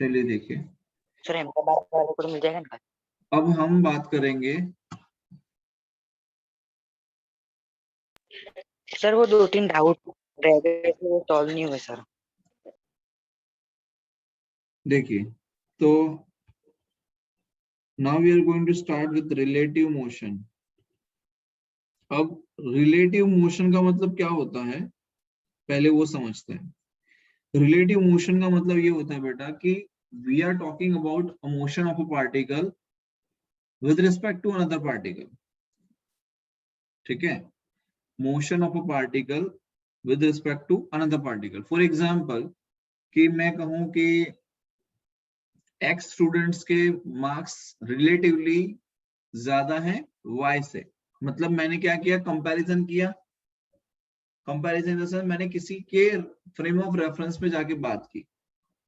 चलिए देखिए, सर अहमदाबाद वाले को मिल जाएगा ना? अब हम बात करेंगे। सर वो 2-3 डाउट रह गए थे, वो सॉल्व नहीं हुए सर। देखिए, तो now we are going to start with relative motion. अब रिलेटिव मोशन का मतलब क्या होता है, पहले वो समझते हैं। रिलेटिव मोशन का मतलब ये होता है बेटा कि we are talking about a motion of a particle with respect to another particle. ठीक है, motion of a particle with respect to another particle. For example, कि मैं कहूं कि एक्स स्टूडेंट्स के मार्क्स रिलेटिवली ज्यादा हैं वाई से, मतलब मैंने क्या किया, कंपैरिजन किया। कंपैरिजन जैसे मैंने किसी के फ्रेम ऑफ रेफरेंस में जाके बात की,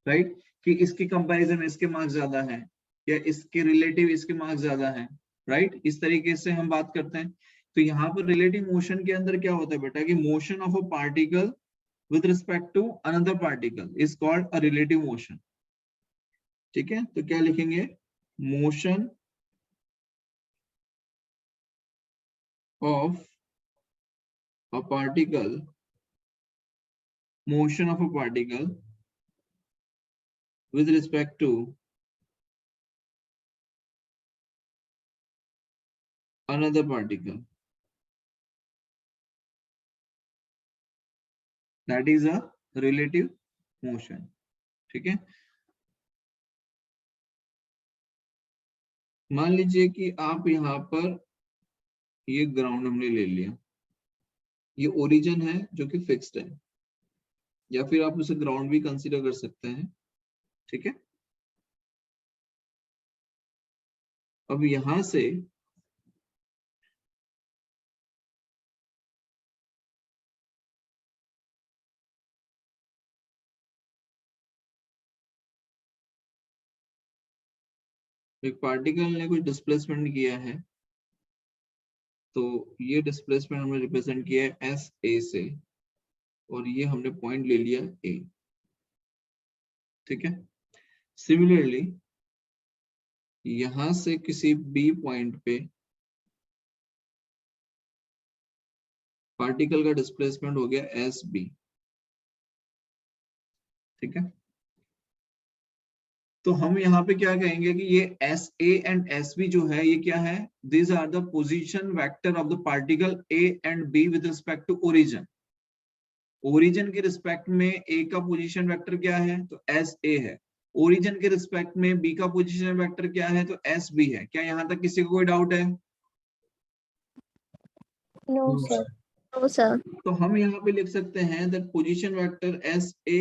राइट, कि इसकी कंपैरिजन में इसके मार्क्स ज्यादा हैं या इसके रिलेटिव इसके मार्क्स ज्यादा हैं, राइट, इस तरीके से हम बात करते हैं। तो यहाँ पर रिलेटिव मोशन के अंदर क्या होता है बेटा कि motion of a particle with respect to another particle is called a relative motion. ठीक है, तो क्या लिखेंगे, motion of a particle, motion of a particle with respect to another particle, that is a relative motion। ठीक है, मान लीजिए कि आप यहाँ पर ये ग्राउंड हमने ले लिया, ये ओरिजिन है जो कि फिक्स्ड है, या फिर आप उसे ग्राउंड भी कंसीडर कर सकते हैं। ठीक है, अब यहां से एक पार्टिकल ने कुछ डिस्प्लेसमेंट किया है, तो ये डिस्प्लेसमेंट हमने रिप्रेजेंट किया है एस ए से, और ये हमने पॉइंट ले लिया ए। ठीक है, सिमिलरली यहां से किसी बी पॉइंट पे पार्टिकल का डिस्प्लेसमेंट हो गया एस बी। ठीक है, तो हम यहाँ पे क्या कहेंगे कि ये S A and S B जो है ये क्या है, this are the position vector of the particle A and B with respect to origin. Origin के रिस्पेक्ट में ए का पोजीशन वेक्टर क्या है, तो एस ए है। ओरिजिन के रिस्पेक्ट में बी का पोजीशन वेक्टर क्या है, तो एस बी है। क्या यहाँ तक किसी को कोई डाउट है? No sir. No sir. तो हम यहाँ पे लिख सकते हैं that position vector S A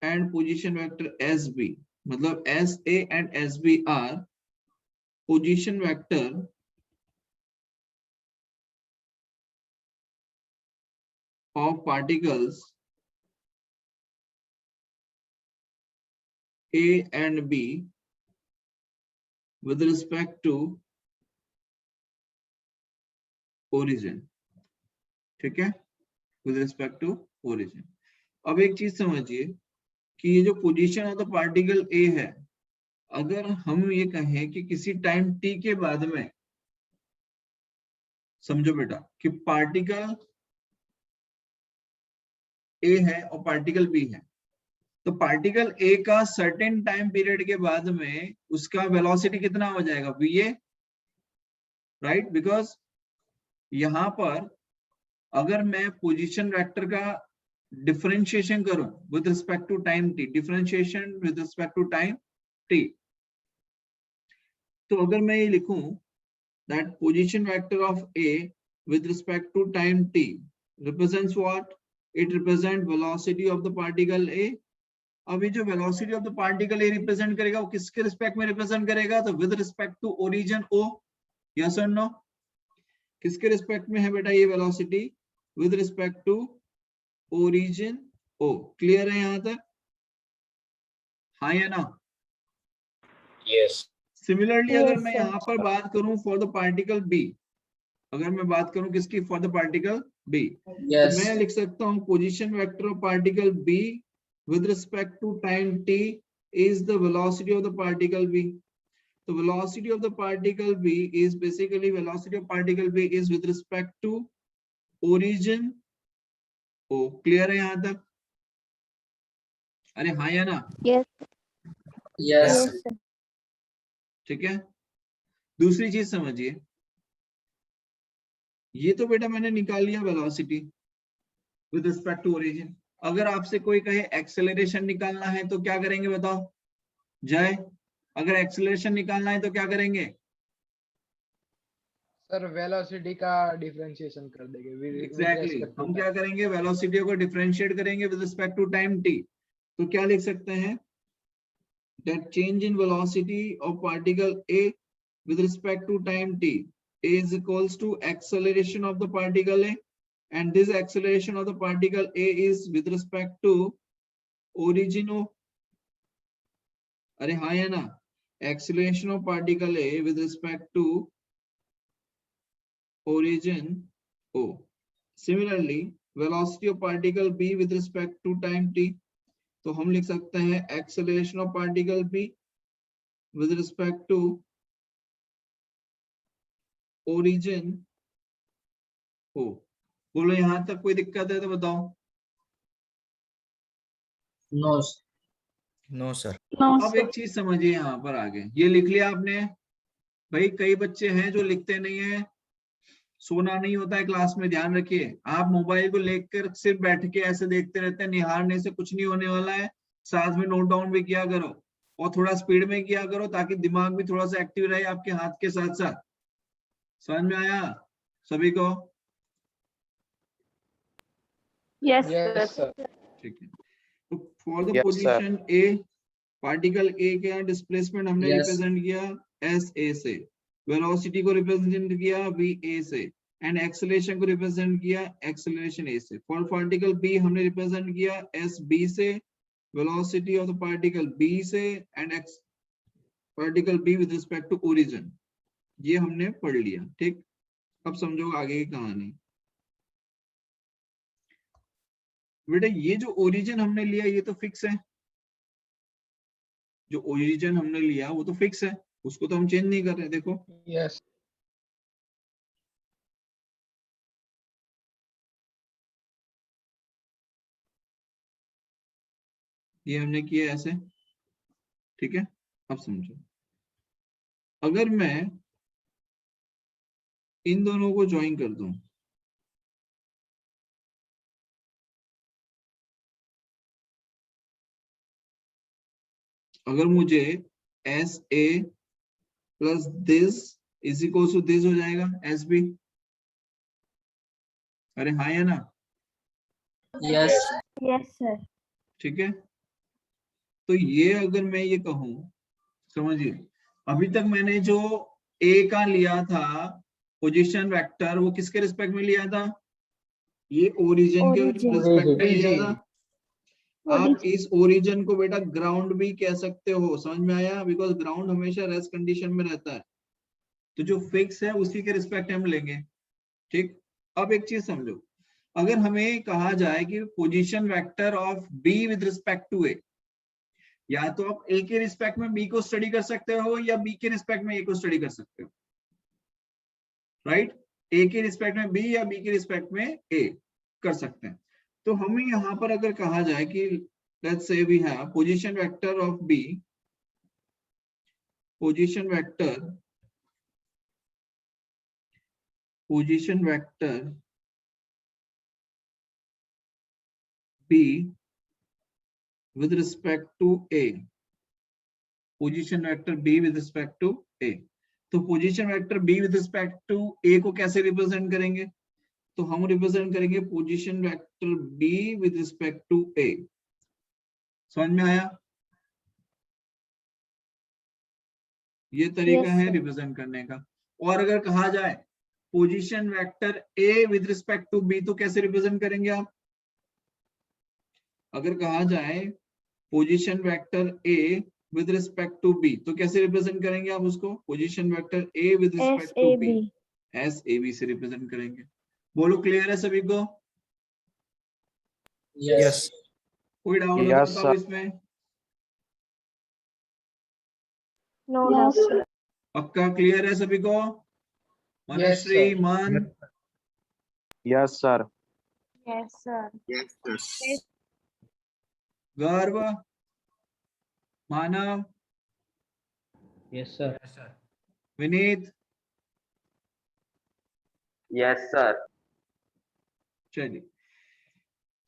and position vector S B, मतलब S A and S B are position vector of particles A and B with respect to origin। ठीक है, with respect to origin। अब एक चीज समझिए कि ये जो position of the particle A है, अगर हम ये कहें कि किसी टाइम t के बाद में, समझो बेटा कि पार्टिकल A है और पार्टिकल B है, तो पार्टिकल A का सर्टेन टाइम पीरियड के बाद में उसका वेलोसिटी कितना हो जाएगा, va, राइट, बिकॉज यहां पर अगर मैं पोजीशन वेक्टर का डिफरेंशिएशन करूं with respect to time t, differentiation with respect to time t, तो अगर मैं ये लिखूं that position vector of a with respect to time t represents what, it represent velocity of the particle a। अब ये जो velocity of the particle a represent करेगा वो किसके रिस्पेक्ट में रिप्रेजेंट करेगा, तो with respect to origin o। Yes और नो, किसके रिस्पेक्ट में है बेटा ये velocity, with respect to origin O. Clear है यहां तक, हाँ या ना? यस। सिमिलरली Yes, अगर मैं sir. यहाँ पर बात करूं फॉर द पार्टिकल बी, अगर मैं बात करूं किसकी, फॉर द पार्टिकल बी, तो यस। मैं लिख सकता हूं position vector of particle B with respect to time T is the velocity of the particle v. The velocity of the particle v is basically velocity of particle v is with respect to origin o. Clear है यहाँ तक? अरे हाँ या ना? Yes. Yes. Yes, sir. ठीक है, दूसरी चीज समझिए, ये तो बेटा मैंने निकाल लिया velocity with respect to origin. अगर आपसे कोई कहे एक्सेलरेशन निकालना है तो क्या करेंगे बताओ जय? अगर एक्सेलरेशन निकालना है तो क्या करेंगे? सर वेलोसिटी का डिफरेंशिएशन कर देंगे। एग्जैक्टली हम क्या करेंगे? वेलोसिटी को डिफरेंशिएट करेंगे with respect to time t। तो क्या लिख सकते हैं? That change in velocity of particle a with respect to time t is equals to acceleration of the particle a, and this acceleration of the particle a is with respect to origin o. अरे हाँ या ना? Acceleration of particle a with respect to origin o. Similarly, velocity of particle b with respect to time t. तो हम लिख सकते हैं acceleration of particle b with respect to origin o. बोलो यहां तक कोई दिक्कत है तो बताओ। No. No sir. अब एक चीज समझिए यहाँ पर आगे, ये लिख लिया आपने भाई? कई बच्चे हैं जो लिखते नहीं है, सोना नहीं होता है क्लास में, ध्यान रखिए। आप मोबाइल को लेकर सिर्फ बैठ के ऐसे देखते रहते हैं, निहारने से कुछ नहीं होने वाला है। साथ में नोट डाउन भी किया करो और थोड़ा स्पीड में किया करो ताकि दिमाग भी थोड़ा सा एक्टिव रहे आपके हाथ के साथ साथ। समझ में आया सभी को? Yes, yes sir. सर। ठीक है, तो for the Yes, position A, particle A के डिस्प्लेसमेंट हमने Yes. रिप्रेजेंट किया एस ए से, वेलोसिटी को रिप्रेजेंट किया वी ए से, एंड एक्सेलरेशन को रिप्रेजेंट किया एक्सेलरेशन ए से। फॉर पार्टिकल बी हमने रिप्रेजेंट किया एस बी से, velocity of the particle B से, and particle B with respect to origin. ये हमने पढ़ लिया, ठीक। अब समझो आगे की कहानी। बेटा ये जो ओरिजिन हमने लिया ये तो फिक्स है, जो ओरिजिन हमने लिया वो तो फिक्स है, उसको तो हम चेंज नहीं कर रहे। देखो यस ये हमने किया ऐसे, ठीक है। अब समझो, अगर मैं इन दोनों को ज्वाइन कर दूं, अगर मुझे S A plus this is equal to this हो जाएगा एस बी। अरे हाँ या ना? Yes. Yes, sir. ठीक है, तो ये अगर मैं ये कहूं, समझिए अभी तक मैंने जो ए का लिया था पोजीशन वेक्टर, वो किसके रिस्पेक्ट में लिया था? ये ओरिजिन के Origin. रिस्पेक्ट में लिया था। आप Origin. इस ओरिजिन को बेटा ग्राउंड भी कह सकते हो, समझ में आया? बिकॉज ग्राउंड हमेशा रेस्ट कंडीशन में रहता है, तो जो फिक्स है उसी के रिस्पेक्ट हम लेंगे, ठीक। अब एक चीज समझो, अगर हमें कहा जाए कि position vector of B with respect to A, या तो आप ए के रिस्पेक्ट में बी को स्टडी कर सकते हो या बी के रिस्पेक्ट में ए को स्टडी कर सकते हो, राइट। ए के रिस्पेक्ट में बी या बी के रिस्पेक्ट में ए कर सकते हैं। तो हमें यहाँ पर अगर कहा जाए कि let's say we have position vector of B, position vector b with respect to a, position vector b with respect to a। तो position vector b with respect to a को कैसे रिप्रेजेंट करेंगे? तो हम रिप्रेजेंट करेंगे position vector b with respect to a। समझ में आया? ये तरीका Yes, है sir. रिप्रेजेंट करने का। और अगर कहा जाए position vector a with respect to b, तो कैसे रिप्रेजेंट करेंगे आप? अगर कहा जाए position vector a with respect to b, तो कैसे रिप्रेजेंट करेंगे आप उसको? Position vector a with respect to b, SAB. SAB से रिप्रेजेंट करेंगे। बोलो क्लियर है सभी को? Yes. कोई डाउट हो Yes, तो बताओ sir. इसमें। No, no, sir. पक्का क्लियर है सभी को? मनश्री, sir. मन, Yes, sir. Yes, sir. गर्व, मानव, Yes, sir. Vineet, Yes, sir. चलिए।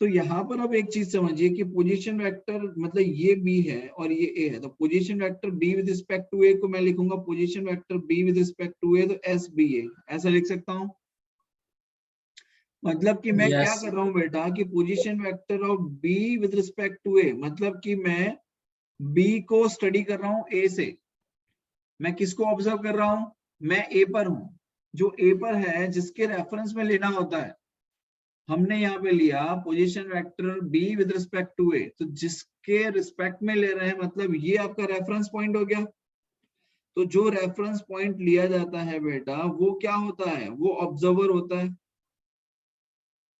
तो यहाँ पर अब एक चीज समझिए कि पोजीशन वेक्टर मतलब ये बी है और ये ए है, तो position vector B with respect to A को मैं लिखूंगा position vector B with respect to A, तो एस बी ए ऐसा लिख सकता हूँ। मतलब कि मैं क्या Yes. कर रहा हूँ बेटा कि position vector of B with respect to A, मतलब कि मैं बी को स्टडी कर रहा हूँ ए से। मैं किसको ऑब्जर्व कर रहा हूँ? मैं ए पर हूँ, जो ए पर है जिसके रेफरेंस में लेना होता है। हमने यहाँ पे लिया position vector B with respect to A, तो जिसके रिस्पेक्ट में ले रहे हैं मतलब ये आपका रेफरेंस पॉइंट हो गया। तो जो रेफरेंस पॉइंट लिया जाता है बेटा वो क्या होता है? वो ऑब्जर्वर होता है।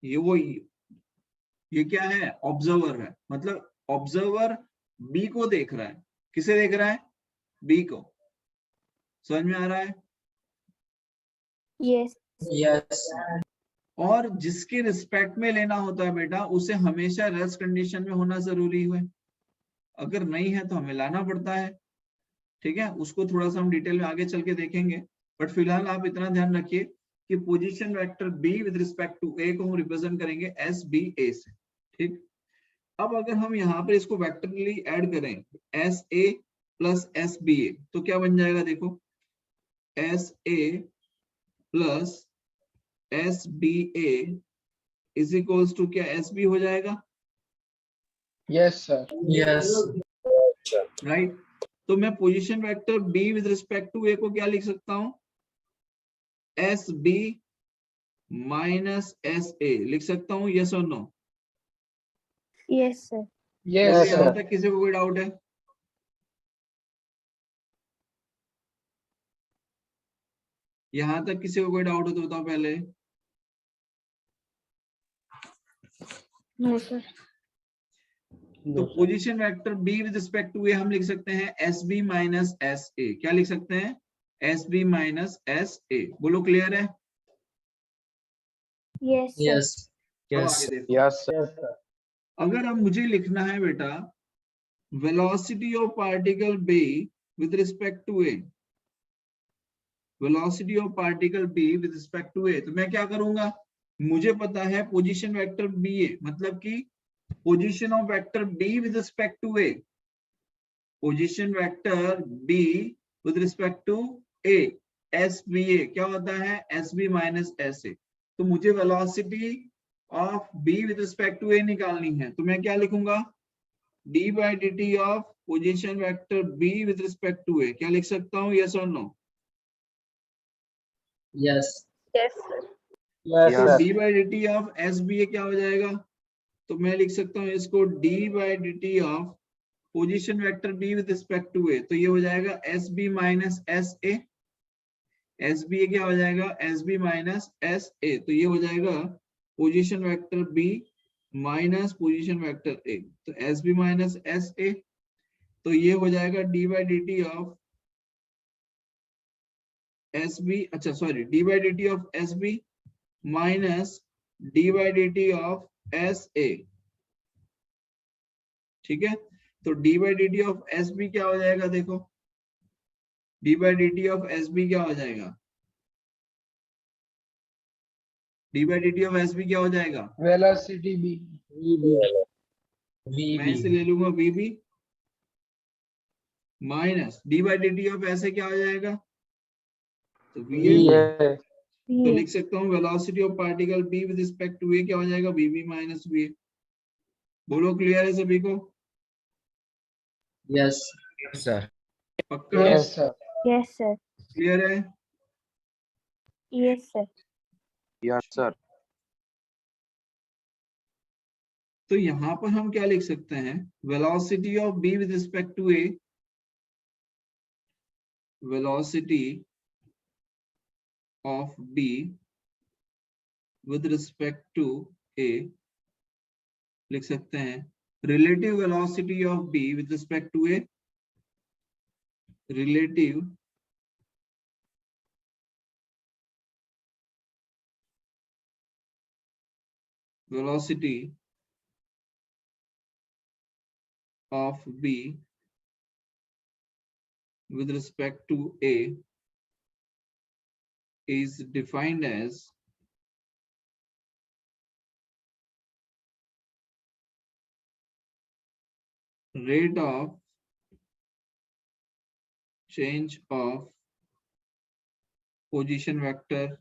ये क्या है? ऑब्जर्वर है। मतलब ऑब्जर्वर बी को देख रहा है। किसे देख रहा है? बी को। समझ में आ रहा है? Yes. Yes. और जिसके रिस्पेक्ट में लेना होता है बेटा उसे हमेशा रेस्ट कंडीशन में होना जरूरी है। अगर नहीं है तो हमें लाना पड़ता है। ठीक है, उसको थोड़ा सा हम डिटेल में आगे चल के देखेंगे, बट फिलहाल आप इतना ध्यान रखिए कि position vector B with respect to A को हम रिप्रेजेंट करेंगे एस बी ए से। ठीक, अब अगर हम यहाँ पर इसको वेक्टरली ऐड करें S A plus S B A तो क्या बन जाएगा? देखो S A plus S B A is equals to क्या एस बी हो जाएगा? Yes, sir. Yes. राइट। तो मैं position vector B with respect to A को क्या लिख सकता हूं? S B minus S A लिख सकता हूं, यस और नो? Yes, sir. Yes, यहाँ sir. तक किसी को कोई डाउट है? यहाँ तक किसी को कोई डाउट हो तो बताओ पहले। No, sir. तो position vector B with respect to A हम लिख सकते हैं S B minus S A. क्या लिख सकते हैं? S B minus S A. बोलो क्लियर है? Yes, sir. Yes. अब Yes. आगे देखो। Yes, sir. अगर अब मुझे लिखना है बेटा velocity of particle B with respect to A, velocity of particle B with respect to A, तो मैं क्या करूंगा? मुझे पता है पोजीशन वेक्टर बी ए, मतलब कि position of vector B with respect to A, position vector B with respect to A S B A क्या होता है? S B minus S A. तो मुझे velocity of B with respect to A निकालनी है, तो मैं क्या लिखूंगा? D by D T of position vector B with respect to A. क्या लिख सकता हूँ, यस और no? Yes. Yes, sir. Yes, तो sir. D by D T of S B A क्या हो जाएगा? तो मैं लिख सकता हूँ इसको D by D T of position vector B with respect to A, तो ये हो जाएगा S B minus S A. S B A क्या हो जाएगा? S B minus S A, तो ये हो जाएगा position vector B minus position vector A, तो S B minus S A, तो ये हो जाएगा D by D T of S B, अच्छा sorry, D by D T of S B minus D by D T of S A. ठीक है, तो D by D T of S B क्या हो जाएगा? देखो D by D T of S B क्या हो जाएगा? D by D T of S B क्या हो जाएगा? Velocity B. मैं इसे ले लूंगा V B minus D by D T of S A क्या हो जाएगा? तो वी ए। Yes. तो लिख सकता हूँ velocity of particle B with respect to A क्या हो जाएगा? We B minus we A. बोलो क्लियर है सभी को? Yes. Yes, sir. पक्का Yes, sir. Yes, sir. Clear है? Yes, sir. Yes, sir. तो यहाँ पर हम क्या लिख सकते हैं? Velocity of B with respect to A, velocity of B with respect to A लिख सकते हैं relative velocity of B with respect to A relative velocity of B with respect to A is defined as rate of change of position vector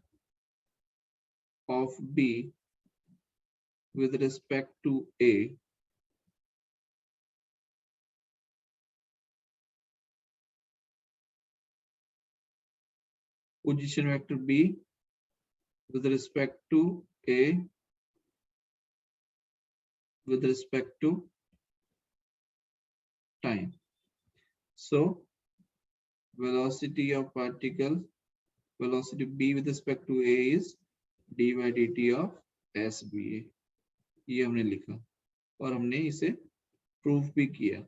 of B with respect to A position vector B with respect to A with respect to time. So velocity of particle, velocity B with respect to A is d by dt of SBA. ये हमने लिखा और हमने इसे proof भी किया.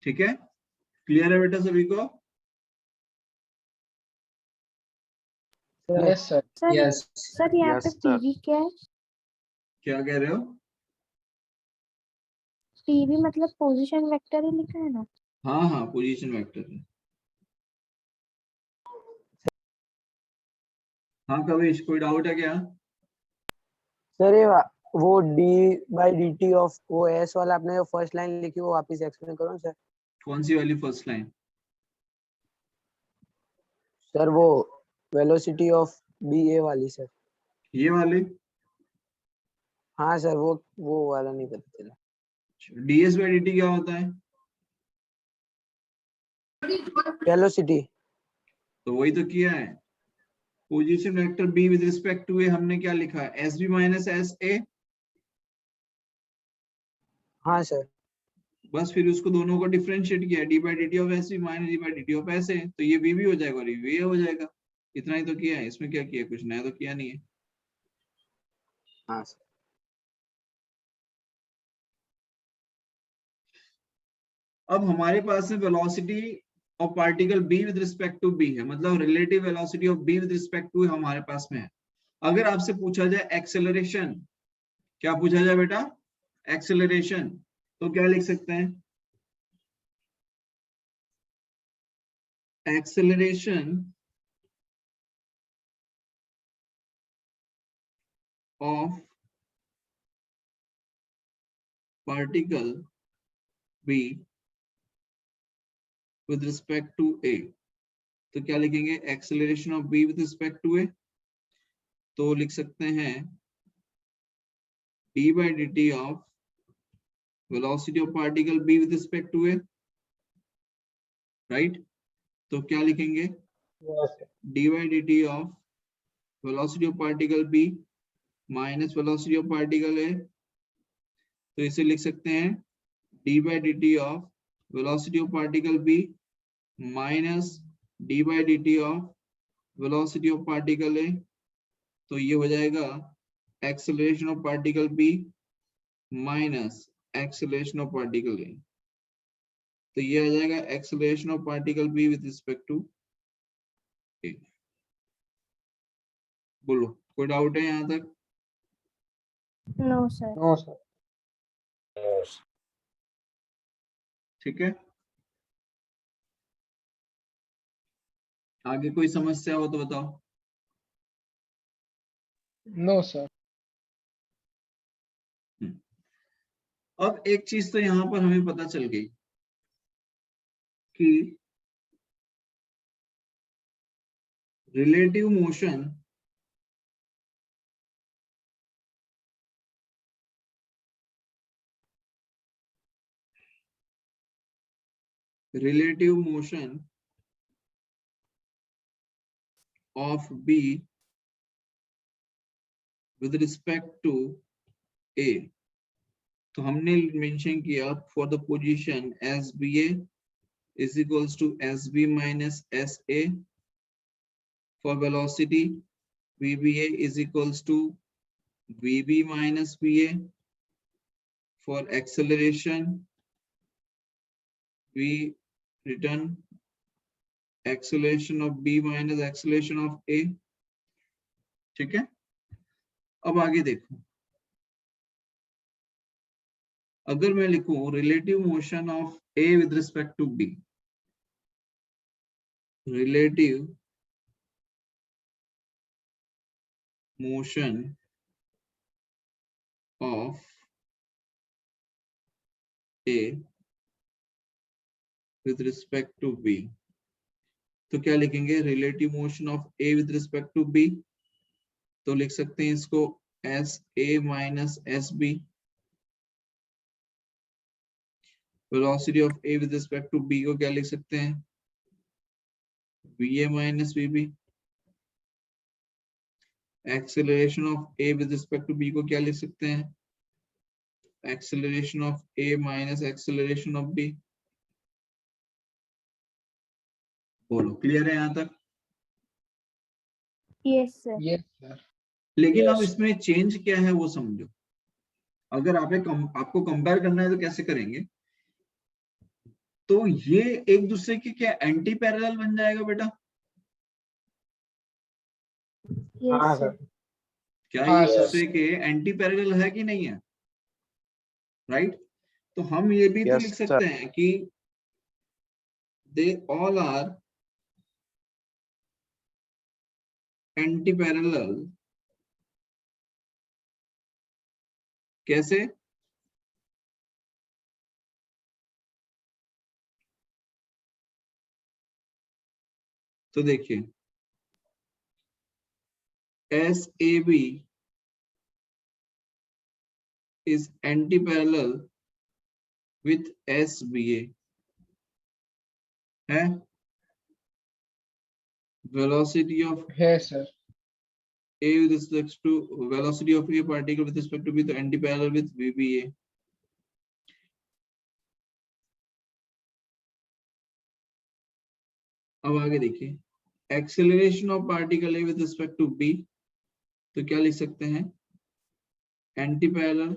ठीक है, क्लियर है बेटा सभी को? Yes, sir. Sir Yes. Sir यहाँ Yes, पे sir. पीवी क्या है? क्या कह रहे हो? पीवी मतलब पोजीशन वेक्टर ही लिखा है ना? हाँ हाँ, पोजीशन वेक्टर है. हाँ कविश, कोई डाउट है क्या? सर ये वो d by D T of वो एस वाला आपने जो फर्स्ट लाइन लिखी वो वापस एक्सप्लेन करो सर. कौन सी वाली फर्स्ट लाइन? सर वो वेलोसिटी ऑफ बी ए वाली सर. ये वाली हाँ सर वो वाला नहीं पता चला. ds by dt क्या होता है? वेलोसिटी. तो वही तो किया है. Position vector b with respect to a हमने क्या लिखा है? sb minus sa. हाँ सर. बस फिर उसको दोनों को डिफरेंशिएट किया, d by dt of sb minus d by dt of sa. तो ये b भी हो जाएगा और ये भी हो जाएगा. इतना ही तो किया है, इसमें क्या किया? कुछ नया तो किया नहीं है. हाँ सर. अब हमारे पास में velocity of particle b with respect to b है, मतलब relative velocity of b with respect to हमारे पास में है. अगर आपसे पूछा जाए एक्सेलरेशन, क्या पूछा जाए बेटा? एक्सेलरेशन, तो क्या लिख सकते हैं? Acceleration of particle b with respect to a. तो क्या लिखेंगे? Acceleration of b with respect to a. तो लिख सकते हैं d by dt of velocity of particle b with respect to a, right? तो क्या लिखेंगे? Yes, sir. d by dt of velocity of particle b minus velocity of particle a. तो इसे लिख सकते हैं d by dt of velocity of particle b minus d by dt of velocity of particle a. तो ये हो जाएगा acceleration of particle b minus acceleration of particle a. तो ये आ जाएगा acceleration of particle b with respect to a. बोलो, कोई डाउट है यहाँ तक? No sir. No, sir. ठीक है, आगे कोई समस्या हो तो बताओ. No, sir. अब एक चीज तो यहाँ पर हमें पता चल गई कि relative motion of B with respect to A. तो हमने मेंशन किया for the position SBA is equals to SB minus SA. For velocity VBA is equals to VB minus VA. For acceleration V return acceleration of B minus acceleration of A. ठीक है, अब आगे देखो, अगर मैं लिखूं relative motion of A with respect to B, relative motion of A with respect to B, तो क्या लिखेंगे? Relative motion of A with respect to B, तो लिख सकते हैं इसको S A minus S B. Velocity of A with respect to B को क्या लिख सकते हैं? V A minus V B. Acceleration of A with respect to B को क्या लिख सकते हैं? Acceleration of A minus acceleration of B. बोलो, क्लियर है यहाँ तक? Yes sir. Yes, sir. लेकिन अब Yes. इसमें चेंज क्या है वो समझो। अगर आपको कंपेयर करना है तो कैसे करेंगे? तो ये एक दूसरे के क्या एंटी पैरेलल बन जाएगा बेटा? हाँ यस सर. सर। क्या हाँ, ये एक सर. दूसरे के एंटी पैरेलल है कि नहीं है? राइट, तो हम ये भी तो Yes, लिख sir. सकते हैं कि they all are anti parallel. कैसे? तो देखिए, S A B is anti-parallel with SBA है। velocity of Yes, sir. A with respect to velocity of A particle with respect to B, तो anti-parallel with VBA। अब आगे देखिए, acceleration of particle A with respect to B, तो क्या लिख सकते हैं? anti-parallel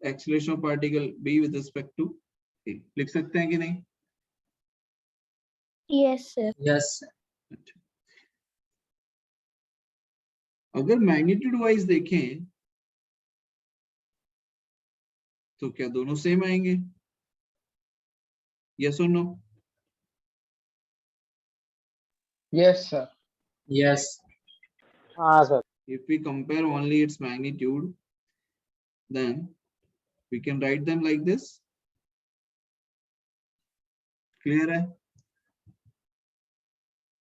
acceleration of particle B with respect to A, लिख सकते हैं कि नहीं? Yes sir. Yes. अच्छा, अगर मैग्नीट्यूड वाइज देखें तो क्या दोनों सेम आएंगे? यस और नो? Yes, sir. Yes. हाँ sir. If we compare only its magnitude, then we can write them like this. Clear है?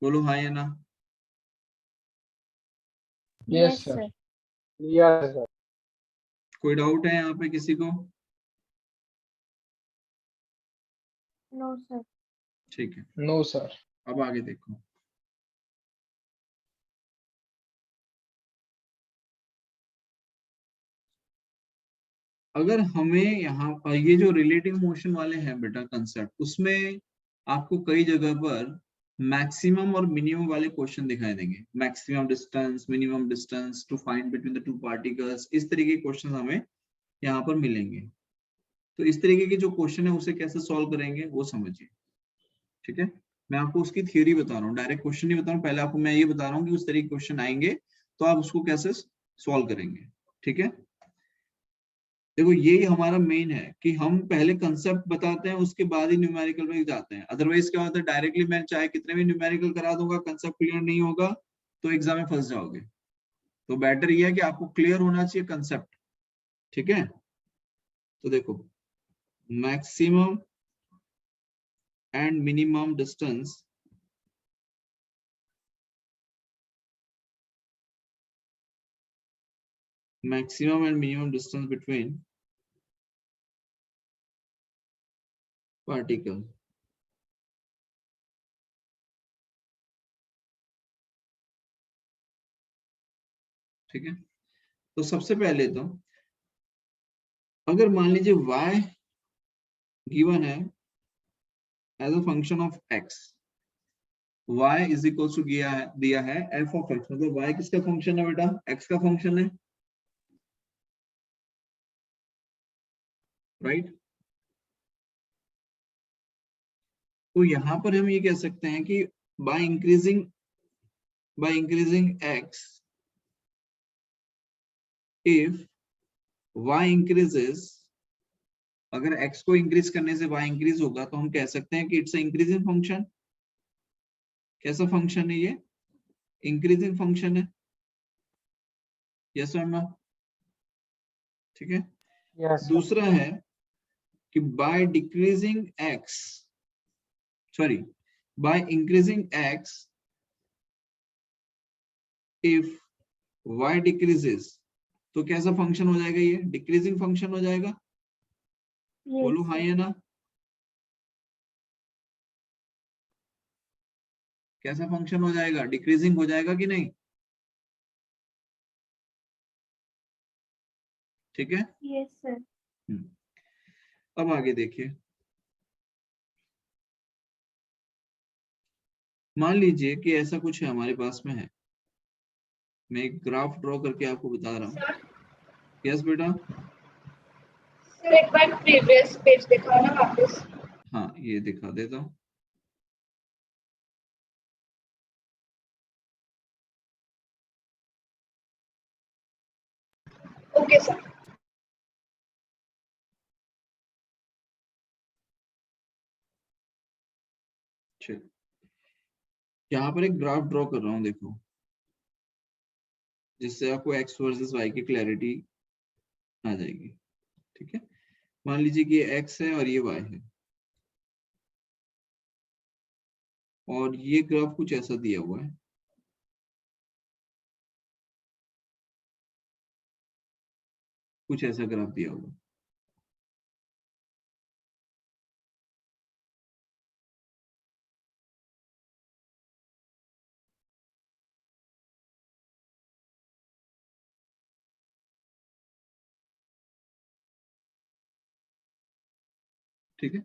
बोलो हाँ या ना? Yes, yes sir. Sir. Yes, sir. कोई डाउट है यहाँ पे किसी को? No sir. ठीक है, No, sir. अब आगे देखो, अगर हमें यहाँ पर ये जो रिलेटिव मोशन वाले हैं बेटा कंसेप्ट, उसमें आपको कई जगह पर मैक्सिमम और मिनिमम वाले क्वेश्चन दिखाई देंगे। Maximum distance, minimum distance to find between the two particles, इस तरीके के क्वेश्चन हमें यहाँ पर मिलेंगे। तो इस तरीके के जो क्वेश्चन है उसे कैसे सॉल्व करेंगे वो समझिए। ठीक है, मैं आपको उसकी थ्योरी बता रहा हूँ, डायरेक्ट क्वेश्चन नहीं बता रहा हूँ। पहले आपको मैं ये बता रहा हूँ कि उस तरीके के क्वेश्चन आएंगे तो आप उसको कैसे सॉल्व करेंगे। ठीक है, देखो यही हमारा मेन है कि हम पहले कंसेप्ट बताते हैं, उसके बाद ही न्यूमेरिकल में जाते हैं। अदरवाइज क्या होता है, डायरेक्टली मैं चाहे कितने भी न्यूमेरिकल करा दूंगा, कंसेप्ट क्लियर नहीं होगा तो एग्जाम में फंस जाओगे। तो बेटर ये है कि आपको क्लियर होना चाहिए कंसेप्ट। ठीक है, तो देखो maximum and minimum distance maximum and minimum distance between particle। ठीक है, तो सबसे पहले तो अगर मान लीजिए y गिवन है as a function of x, y is equal to दिया है f ऑफ x, मतलब y किसका फंक्शन है बेटा? x का फंक्शन है, राइट? तो यहाँ पर हम ये कह सकते हैं कि by increasing x, if y increases, अगर x को इंक्रीज करने से y इंक्रीज होगा तो हम कह सकते हैं कि इट्स इंक्रीजिंग फंक्शन। कैसा फंक्शन है ये? इंक्रीजिंग फंक्शन है। यस और नो? ठीक है। Yes, sir. दूसरा है कि by decreasing x, sorry, by increasing x, if y decreases, तो कैसा फंक्शन हो जाएगा? ये डिक्रीजिंग फंक्शन हो जाएगा। बोलो हाँ या ना? कैसा फंक्शन हो जाएगा? डिक्रीजिंग हो जाएगा कि नहीं? ठीक है। Yes, sir. अब आगे देखिए, मान लीजिए कि ऐसा कुछ है हमारे पास में है, मैं एक ग्राफ ड्रॉ करके आपको बता रहा हूँ। यस बेटा? सर एक बार प्रीवियस पेज दिखाओ ना वापस। हाँ, ये दिखा देता हूँ। Okay sir. चलिए, यहाँ पर एक ग्राफ ड्रॉ कर रहा हूँ, देखो, जिससे आपको x वर्सेस y की क्लैरिटी आ जाएगी। ठीक है। मान लीजिए कि ये x है और ये y है, और ये ग्राफ कुछ ऐसा दिया हुआ है। कुछ ऐसा ग्राफ दिया हुआ है। ठीक है।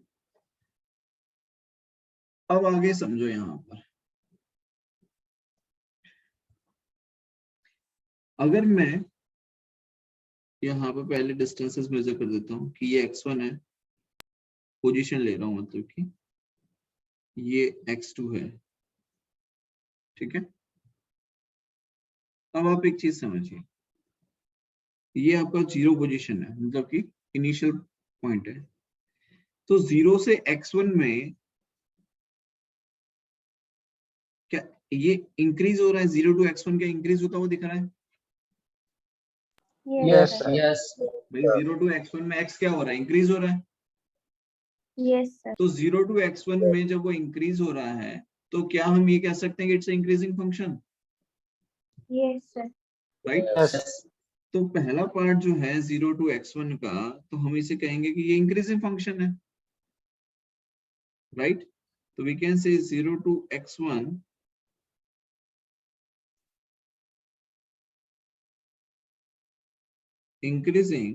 अब आगे समझो, यहाँ पर अगर मैं यहाँ पर पहले डिस्टेंसेस मेजर कर देता हूँ कि ये x1 है, पोजीशन ले रहा हूँ, मतलब कि ये x2 है। ठीक है। अब आप एक चीज समझिए, ये आपका 0 पोजीशन है, मतलब कि इनिशियल पॉइंट है। तो 0 से x1 में क्या ये इंक्रीज हो रहा है? 0 टू x1 क्या इंक्रीज होता हुआ दिख रहा है? Yes, sir. Yes. भाई 0 टू x1 में x क्या हो रहा है? इंक्रीज हो रहा है। Yes, sir. तो 0 टू x1 में जब वो इंक्रीज हो रहा है, तो क्या हम ये कह सकते हैं कि it's increasing function? Yes, sir. Right? Yes. तो पहला पार्ट जो है 0 टू x1 का, तो हम इसे कहेंगे कि ये इंक्रीजिंग फंक्शन है। राइट? तो we can say 0 to x1 increasing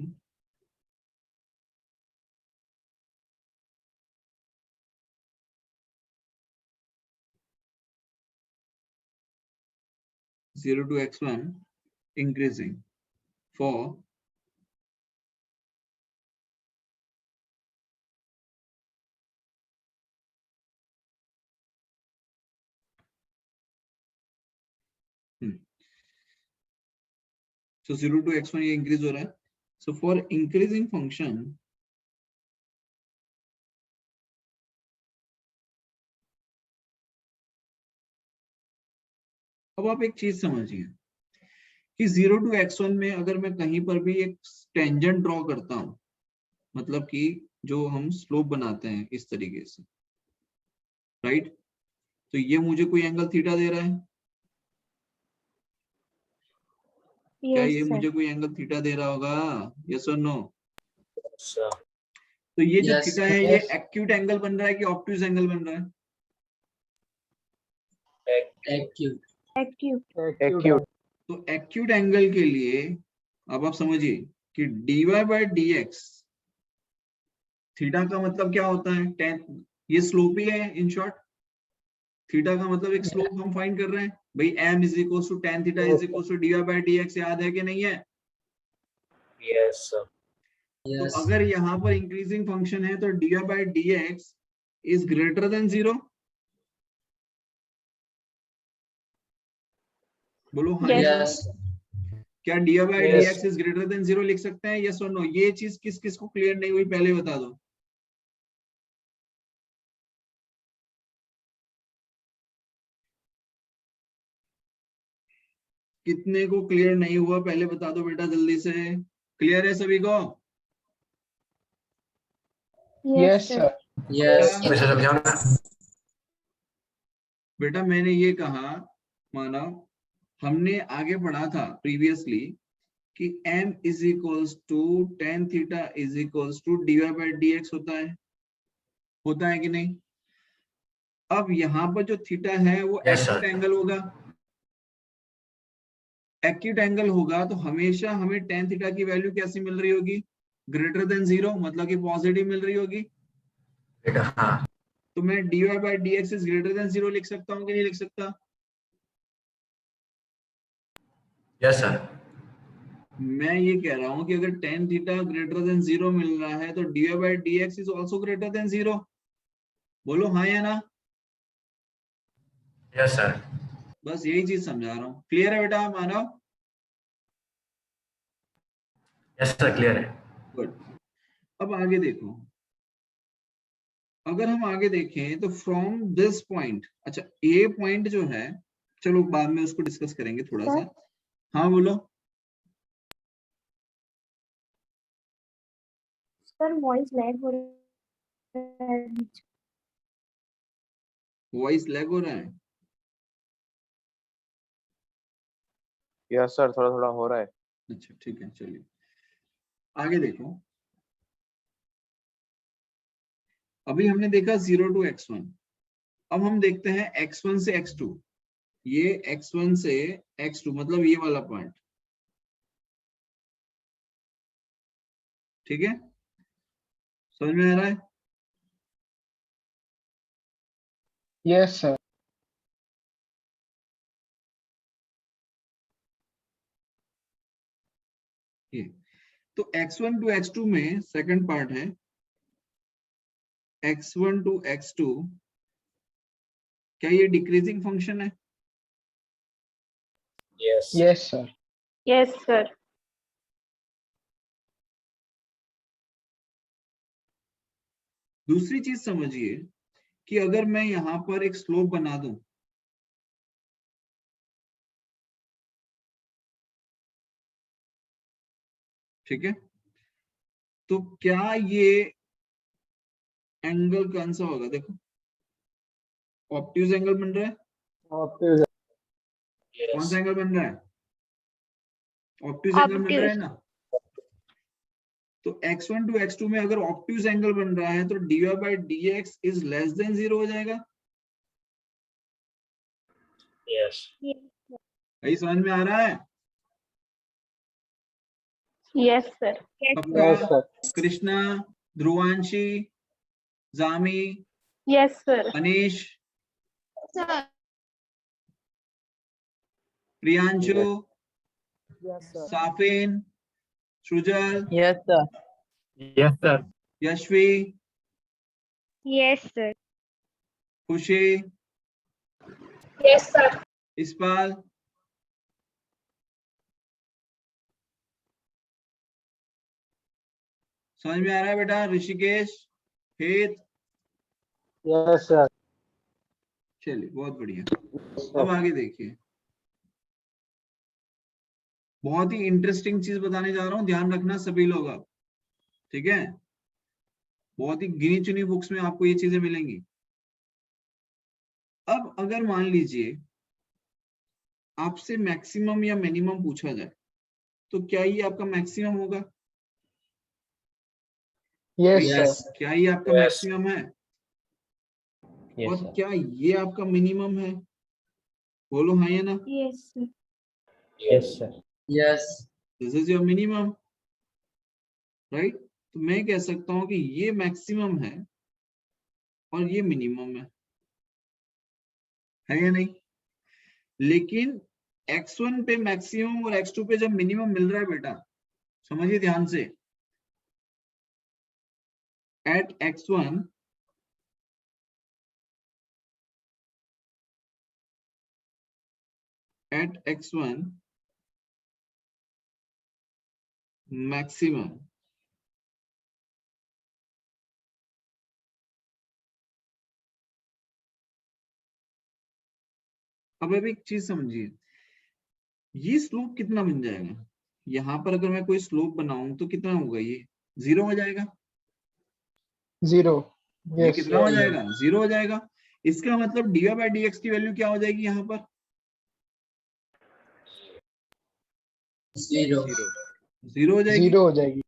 zero to x1 increasing for so 0 to x1 ये increase हो रहा है। So for increasing function, अब आप एक चीज समझिए कि 0 टू x1 में अगर मैं कहीं पर भी एक टेंजेंट ड्रॉ करता हूं, मतलब कि जो हम स्लोप बनाते हैं इस तरीके से, राइट? तो ये मुझे कोई एंगल थीटा दे रहा है। क्या Yes, ये sir. मुझे कोई एंगल थीटा दे रहा होगा? यस और नो? Sir. तो ये जो Yes, थीटा है, ये yes. एक्यूट एंगल बन रहा है कि ऑब्ट्यूज एंगल बन रहा है? Acute. Acute. Acute. तो एक्यूट एंगल के लिए अब आप समझिए कि dy बाय dx, थीटा का मतलब क्या होता है? tan, ये स्लोप ही है इन शॉर्ट। थीटा का मतलब एक स्लोप हम फाइंड कर रहे हैं भाई, m is equal to tan theta is equal to dy bye dx। याद है कि नहीं है? Yes, sir. तो Yes. अगर यहाँ पर इंक्रीजिंग फंक्शन है तो dy bye dx is greater than 0? बोलो हाँ या Yes. क्या dy by Yes. dx is greater than 0 लिख सकते हैं? yes or no? ये चीज किस किस को क्लियर नहीं हुई पहले बता दो। कितने को क्लियर नहीं हुआ पहले बता दो बेटा जल्दी से। क्लियर है सभी को? Yes, sir. Yes. बेटा मैंने ये कहा, मानव हमने आगे पढ़ा था प्रीवियसली कि m is equals to tan theta is equals to dy by dx होता है कि नहीं? अब यहाँ पर जो थीटा है वो एक्यूट एंगल होगा, एक्यूट एंगल होगा तो हमेशा हमें tan थीटा की वैल्यू कैसी मिल रही होगी? ग्रेटर देन 0, मतलब कि पॉजिटिव मिल रही होगी। तो मैं dy by dx is greater than 0 लिख सकता हूँ कि नहीं लिख सकता? Yes sir. मैं ये कह रहा हूं कि अगर tan थीटा ग्रेटर देन 0 मिल रहा है तो dy by dx is also greater than 0। बोलो हाँ या ना? Yes sir. बस यही चीज समझा रहा हूँ। क्लियर है बेटा मानव? यस सर क्लियर है। गुड। अब आगे देखो, अगर हम आगे देखें तो फ्रॉम दिस पॉइंट, अच्छा ए पॉइंट जो है, चलो बाद में उसको डिस्कस करेंगे थोड़ा सा। हाँ बोलो। सर वॉइस लैग हो रहा है। वॉइस लैग हो रहा है? यस सर, थोड़ा थोड़ा हो रहा है। अच्छा ठीक है, चलिए आगे देखो। अभी हमने देखा 0 to x1, अब हम देखते हैं x1 से x2। ये x1 से x2 मतलब ये वाला पॉइंट, ठीक है? समझ में आ रहा है? Yes, sir. ये तो x1 to x2 में सेकंड पार्ट है, x1 to x2, क्या ये डिक्रीजिंग फंक्शन है? Yes. Yes, sir. Yes sir. दूसरी चीज समझिए कि अगर मैं यहां पर एक स्लोप बना दूं, ठीक है, तो क्या ये एंगल कौन सा होगा? देखो ऑब्ट्यूज एंगल बन रहा है। Obtuse. कौन Yes. सा एंगल बन रहा है? ऑब्ट्यूज एंगल बन रहा है ना। तो x1 to x2 में अगर ऑब्ट्यूज एंगल बन रहा है तो dy by dx is less than 0 हो जाएगा। Yes. यही समझ में आ रहा है? Yes sir. पक्का? Yes, sir. Krishna, Dhruvanshi, Jami, yes sir. Anish, Priyanshu, Yes, sir. Safin, Srijal, Yes, sir. Yes sir. Yashvi, yes sir. Khushi, yes sir. Ispal, समझ में आ रहा है बेटा? ऋषिकेश, हेत, Yes, sir. चलिए बहुत बढ़िया। अब आगे देखिए, बहुत ही इंटरेस्टिंग चीज बताने जा रहा हूं, ध्यान रखना सभी लोग आप, ठीक है? बहुत ही गिनी चुनी बुक्स में आपको ये चीजें मिलेंगी। अब अगर मान लीजिए आपसे मैक्सिमम या मिनिमम पूछा जाए तो क्या ये आपका मैक्सिमम होगा? Yes, Yes. sir. क्या ये आपका Yes. मैक्सिमम है? यस और सर। क्या ये आपका मिनिमम है? बोलो हाँ या ना? Yes sir. Yes. Sir. Yes. This is your minimum, right? तो मैं कह सकता हूं कि ये मैक्सिमम है और ये मिनिमम है या नहीं? लेकिन x1 पे मैक्सिमम और x2 पे जब मिनिमम मिल रहा है बेटा, समझिए ध्यान से, eight x1 at x1 maximum अब एक चीज समझिए, ये स्लोप कितना बन जाएगा? यहाँ पर अगर मैं कोई स्लोप बनाऊं तो कितना होगा? ये 0 हो जाएगा। 0. ये Yes. कितना हो जाएगा? 0 हो जाएगा। इसका मतलब dy by dx की वैल्यू क्या हो जाएगी यहाँ पर? 0. 0 हो जाएगी। 0 हो जाएगी.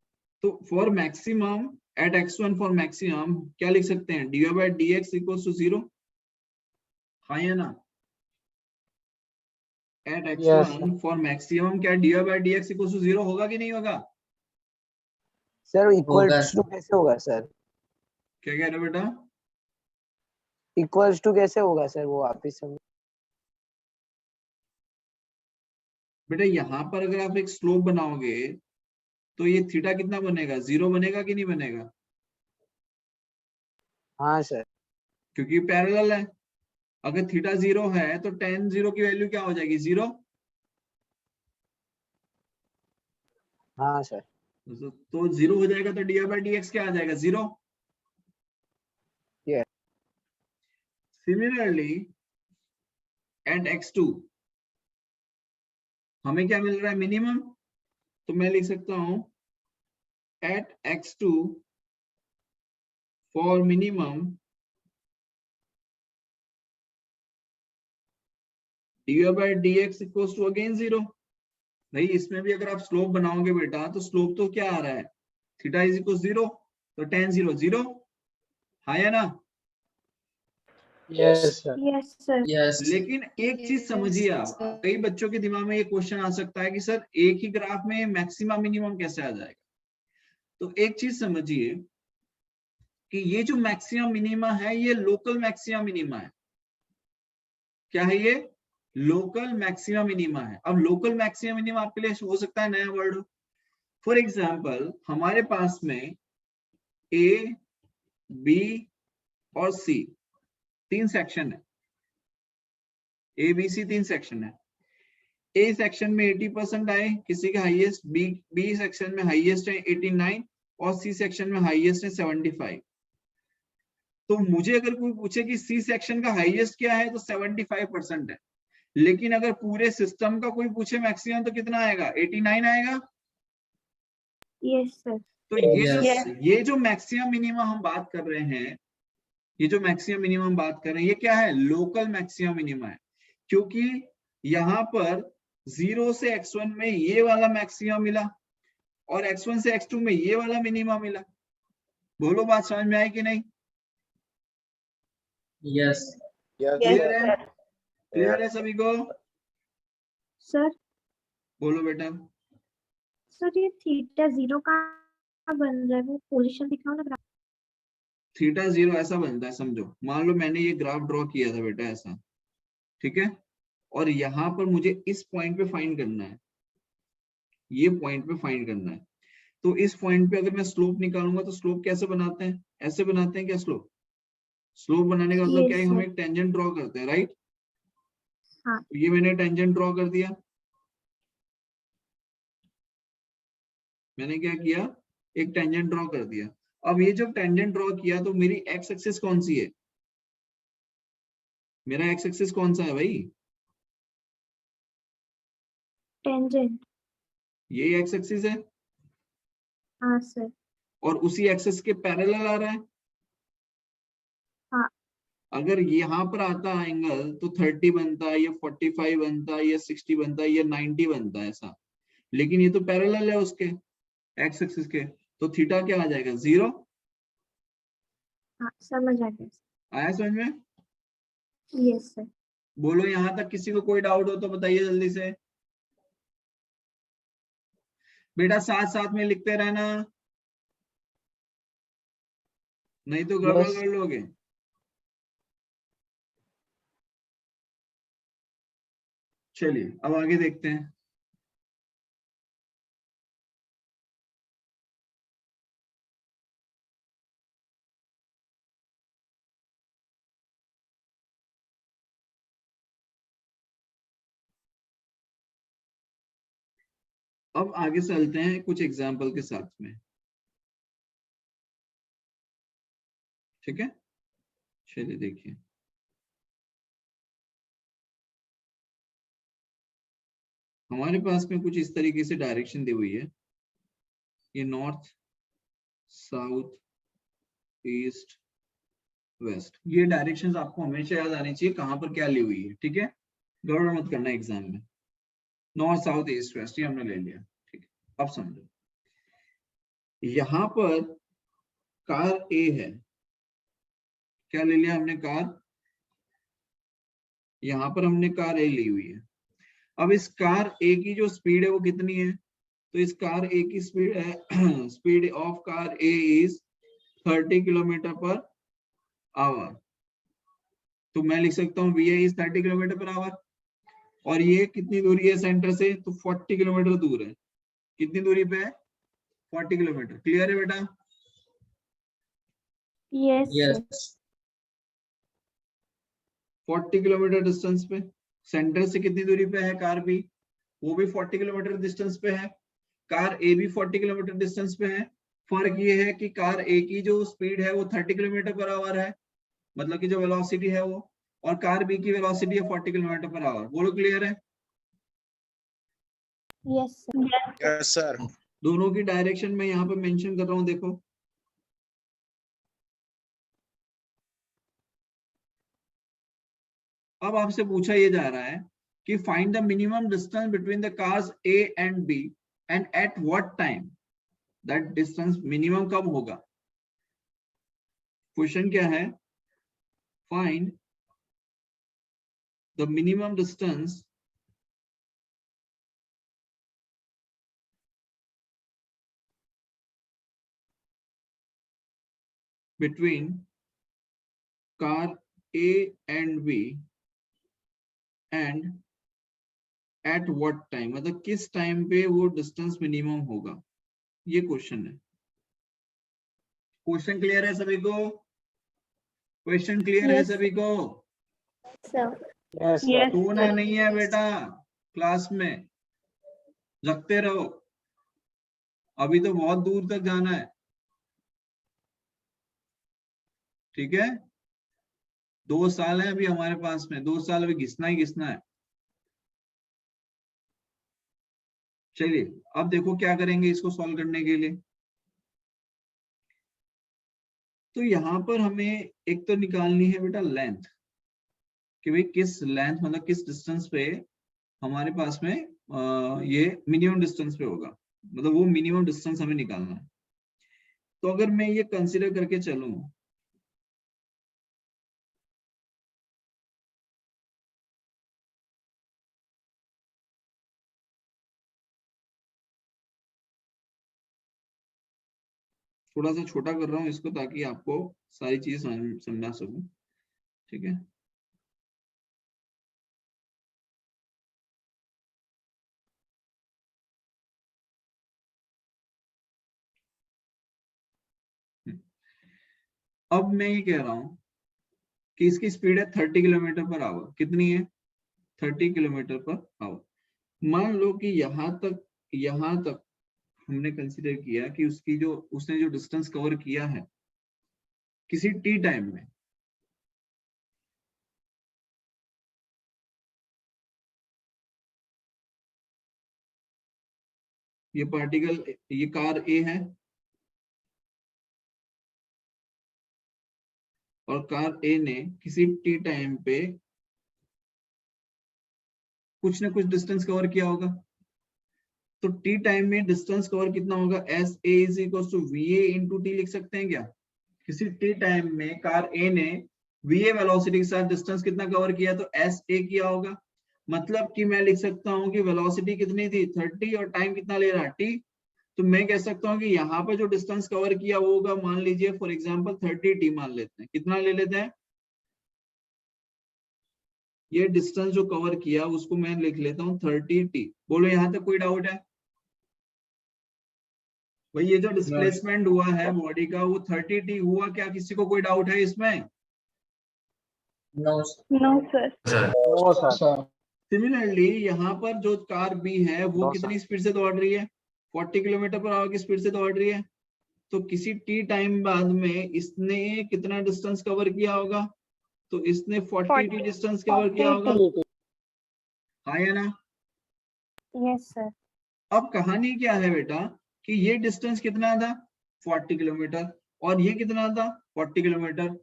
तो for maximum at x1 for maximum क्या लिख सकते हैं? dy by dx equals to 0। हाँ या ना? At Yes. x1 for maximum क्या dy by dx equals to 0 होगा कि नहीं होगा? सर इक्वल होगा। टू कैसे होगा सर? क्या कह रहे हो बेटा? इक्वल्स टू कैसे होगा सर? वो वापिस समझ. बेटा यहाँ पर अगर आप एक स्लोप बनाओगे तो ये थीटा कितना बनेगा? 0 बनेगा कि नहीं बनेगा? हाँ सर. क्योंकि पैरेलल है। अगर थीटा 0 है तो tan 0 की वैल्यू क्या हो जाएगी? 0। हाँ सर. तो 0 हो जाएगा तो dy by dx क्या आ जाएगा? 0। Yes. सिमिलरली एट x2 हमें क्या मिल रहा है? मिनिमम। तो मैं लिख सकता हूं at x2 for minimum dy by dx equals to again 0। भाई इसमें भी अगर आप स्लोप बनाओगे बेटा तो स्लोप तो क्या आ रहा है? थीटा इज इक्वल 0, तो tan 0 0। हाँ या ना? Yes, sir. Yes, sir. Yes. लेकिन एक चीज समझिए आप, कई बच्चों के दिमाग में ये क्वेश्चन आ सकता है कि सर एक ही ग्राफ में मैक्सिमम मिनिमम कैसे आ जाएगा? तो एक चीज समझिए कि ये जो मैक्सिमम मिनिमा है ये लोकल मैक्सिमम मिनिमा है। क्या है ये? लोकल मैक्सिमम मिनिमा है। अब लोकल मैक्सिमम मिनिमा आपके लिए हो सकता है नया वर्ड। फॉर एग्जाम्पल हमारे पास में ए, बी और सी 3 सेक्शन है। ए बी सी 3 सेक्शन है। ए सेक्शन में 80% आए किसी का हाईएस्ट, बी सेक्शन में हाईएस्ट है 89 और सी सेक्शन में हाईएस्ट है 75। तो मुझे अगर कोई पूछे कि सी सेक्शन का हाईएस्ट क्या है तो 75% है। लेकिन अगर पूरे सिस्टम का कोई पूछे मैक्सिमम तो कितना आएगा? 89 आएगा। Yes, sir. तो Yes. ये जो मैक्सिमम मिनिमम हम बात कर रहे हैं, ये जो मैक्सिमम मिनिमम बात कर रहे हैं ये क्या है? लोकल मैक्सिमम मिनिमम है। क्योंकि यहाँ पर 0 से x1 में ये वाला मैक्सिमम मिला और x1 से x2 में ये वाला मिनिमम मिला। बोलो बात समझ में आई कि नहीं? Yes. Yes, clear sir. है? क्लियर है सभी को? Sir, बोलो बेटा। sir ये थीटा 0 कहाँ बन रहा है? वो पोजीशन दिखाओ ना ग्राफ. थीटा 0 ऐसा बनता है, समझो मान लो मैंने ये ग्राफ ड्रॉ किया था बेटा ऐसा, ठीक है, और यहाँ पर मुझे इस पॉइंट पे फाइंड करना है, ये पॉइंट पे फाइंड करना है। तो इस पॉइंट पे अगर मैं स्लोप निकालूंगा तो स्लोप कैसे बनाते हैं? ऐसे बनाते हैं क्या स्लोप? स्लोप बनाने का मतलब क्या है? Yes, हम sir. एक टेंजेंट ड्रॉ करते हैं, राइट? हाँ. तो ये मैंने टेंजेंट ड्रॉ कर दिया। मैंने क्या किया? एक टेंजेंट ड्रॉ कर दिया। अब ये जब टेंजेंट ड्रॉ किया तो मेरी एक्स एक्सिस कौन सी है? मेरा एक्स एक्सिस कौन सा है भाई? Tangent. ये एक्स एक्सिस है हाँ sir. और उसी एक्सिस के पैरेलल आ रहा है। हाँ. अगर यहाँ पर आता एंगल तो 30 बनता है, ये 45 बनता है, ये 60 बनता है, ये 90 बनता है ऐसा। लेकिन ये तो पैरेलल है उसके एक्स एक्सिस के, तो थीटा क्या आ जाएगा? 0। हाँ समझ आ गया. आया समझ में? Yes, sir. बोलो यहाँ तक किसी को कोई डाउट हो तो बताइए जल्दी से। बेटा साथ साथ में लिखते रहना, नहीं तो गड़बड़ Yes. कर लोगे। चलिए अब आगे देखते हैं। अब आगे चलते हैं कुछ एग्जाम्पल के साथ में, ठीक है। चलिए देखिए, हमारे पास में कुछ इस तरीके से डायरेक्शन दी हुई है, ये नॉर्थ साउथ ईस्ट वेस्ट, ये डायरेक्शंस आपको हमेशा याद आनी चाहिए कहां पर क्या ली हुई है, ठीक है। गड़बड़ मत करना एग्जाम में। नॉर्थ साउथ ईस्ट वेस्ट ये हमने ले लिया, ठीक है। अब समझो, यहां पर कार ए है, क्या ले लिया हमने, कार, यहां पर हमने कार ए ली हुई है। अब इस कार ए की जो स्पीड है वो कितनी है, तो इस कार ए की स्पीड है speed of car A is 30 kilometre per hour. तो मैं लिख सकता हूँ v is 30 kilometre per hour, और ये कितनी दूरी है सेंटर से, तो 40 किलोमीटर दूर है। कितनी दूरी पे है, 40 किलोमीटर। क्लियर है बेटा? Yes Yes. 40 किलोमीटर डिस्टेंस पे, सेंटर से कितनी दूरी पे है कार बी, वो भी 40 किलोमीटर डिस्टेंस पे है, कार ए भी 40 किलोमीटर डिस्टेंस पे है। फर्क ये है कि कार ए की जो स्पीड है वो 30 किलोमीटर पर आवर है, मतलब कि जो वेलोसिटी है वो, और कार बी की वेलोसिटी है 40 किलोमीटर पर आवर। बोलो क्लियर है? Yes yes sir. दोनों की डायरेक्शन में यहाँ पे मेंशन कर रहा हूँ, देखो। अब आपसे पूछा ये जा रहा है कि find the minimum distance between the cars A and B and at what time. That distance minimum कब होगा? क्वेश्चन क्या है? Find the minimum distance between car A and B and at what time, मतलब किस time पे वो distance minimum होगा, ये क्वेश्चन है। क्वेश्चन क्लियर है सभी को? क्वेश्चन क्लियर है Yes. सभी को? Sir Yes, sir. Yes. सोना नहीं है बेटा, क्लास में जगते रहो, अभी तो बहुत दूर तक जाना है, ठीक है। 2 साल है अभी हमारे पास में, 2 साल अभी घिसना ही घिसना है। चलिए अब देखो क्या करेंगे इसको सॉल्व करने के लिए। तो यहाँ पर हमें एक तो निकालनी है बेटा लेंथ, कि भाई किस लेंथ मतलब किस डिस्टेंस पे हमारे पास में ये मिनिमम डिस्टेंस पे होगा, मतलब वो मिनिमम डिस्टेंस हमें निकालना है। तो अगर मैं ये कंसीडर करके चलूं, थोड़ा सा छोटा कर रहा हूँ इसको ताकि आपको सारी चीजें समझा सकूं, ठीक है। अब मैं ये कह रहा हूं कि इसकी स्पीड है 30 किलोमीटर पर आवर। कितनी है? 30 किलोमीटर पर आवर। मान लो कि यहां तक हमने कंसीडर किया कि उसने जो डिस्टेंस कवर किया है किसी टी टाइम में, ये पार्टिकल, ये कार ए है और कार ए ने किसी टी टाइम पे कुछ ना कुछ डिस्टेंस कवर किया होगा। तो टी टाइम में डिस्टेंस कवर कितना होगा? S A is equal to v A into t लिख सकते हैं क्या? किसी टी टाइम में कार ए ने वी ए वेलोसिटी के साथ डिस्टेंस कितना कवर किया, तो एस ए किया होगा। मतलब कि मैं लिख सकता हूँ कि वेलोसिटी कितनी थी 30 और टाइम कितना ले रहा टी। तो मैं कह सकता हूँ कि यहाँ पे जो डिस्टेंस कवर किया वो होगा, मान लीजिए फॉर एग्जांपल 30 टी मान लेते हैं। कितना ले लेते हैं? ये डिस्टेंस जो कवर किया उसको मैं लिख लेता हूँ 30 टी। बोलो यहाँ तक कोई डाउट है? भाई ये जो डिस्प्लेसमेंट हुआ है बॉडी का वो 30 टी हुआ क्या? किसी को कोई डाउट है इसमें? No. No sir sir No, sir. Similarly यहाँ पर जो कार बी है वो No, कितनी स्पीड से दौड़ रही है? 40 किलोमीटर पर आवर की स्पीड से दौड़ रही है। तो किसी टी टाइम बाद में इसने कितना डिस्टेंस कवर किया होगा? तो इसने 40 टी डिस्टेंस कवर किया होगा, हाँ या ना? Yes sir. अब कहानी क्या है बेटा कि ये डिस्टेंस कितना था? 40 किलोमीटर, और ये कितना था? 40 किलोमीटर।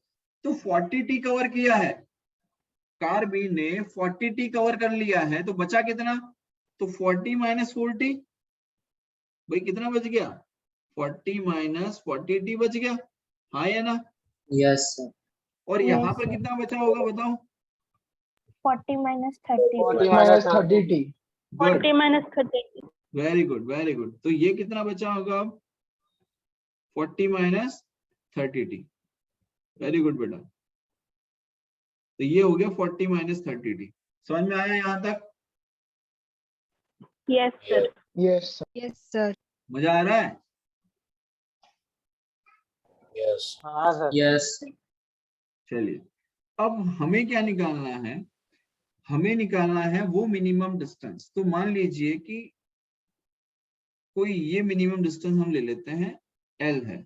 तो 40 टी कवर किया है, कार बी ने 40 टी कवर कर लिया है, तो बचा कितना? तो 40 माइनस 40, भाई कितना बच गया? 40 माइनस 40 टी बच गया, हाँ या ना? Yes sir. और Yes, यहाँ पर sir. कितना बचा होगा बताओ? 40 minus 30. 40 minus 30t. Good, minus 30. Very good, very good. तो ये कितना बचा होगा अब? 40 माइनस 30 टी। वेरी गुड बेटा। तो ये हो गया 40 माइनस 30 टी। समझ में आया यहाँ तक? Yes, sir. Yes, sir. Yes, sir. मजा आ रहा है? Yes. हाँ सर। यस। चलिए, अब हमें क्या निकालना है? हमें निकालना है वो मिनिमम डिस्टेंस। तो मान लीजिए कि कोई ये मिनिमम डिस्टेंस हम ले लेते हैं, L है,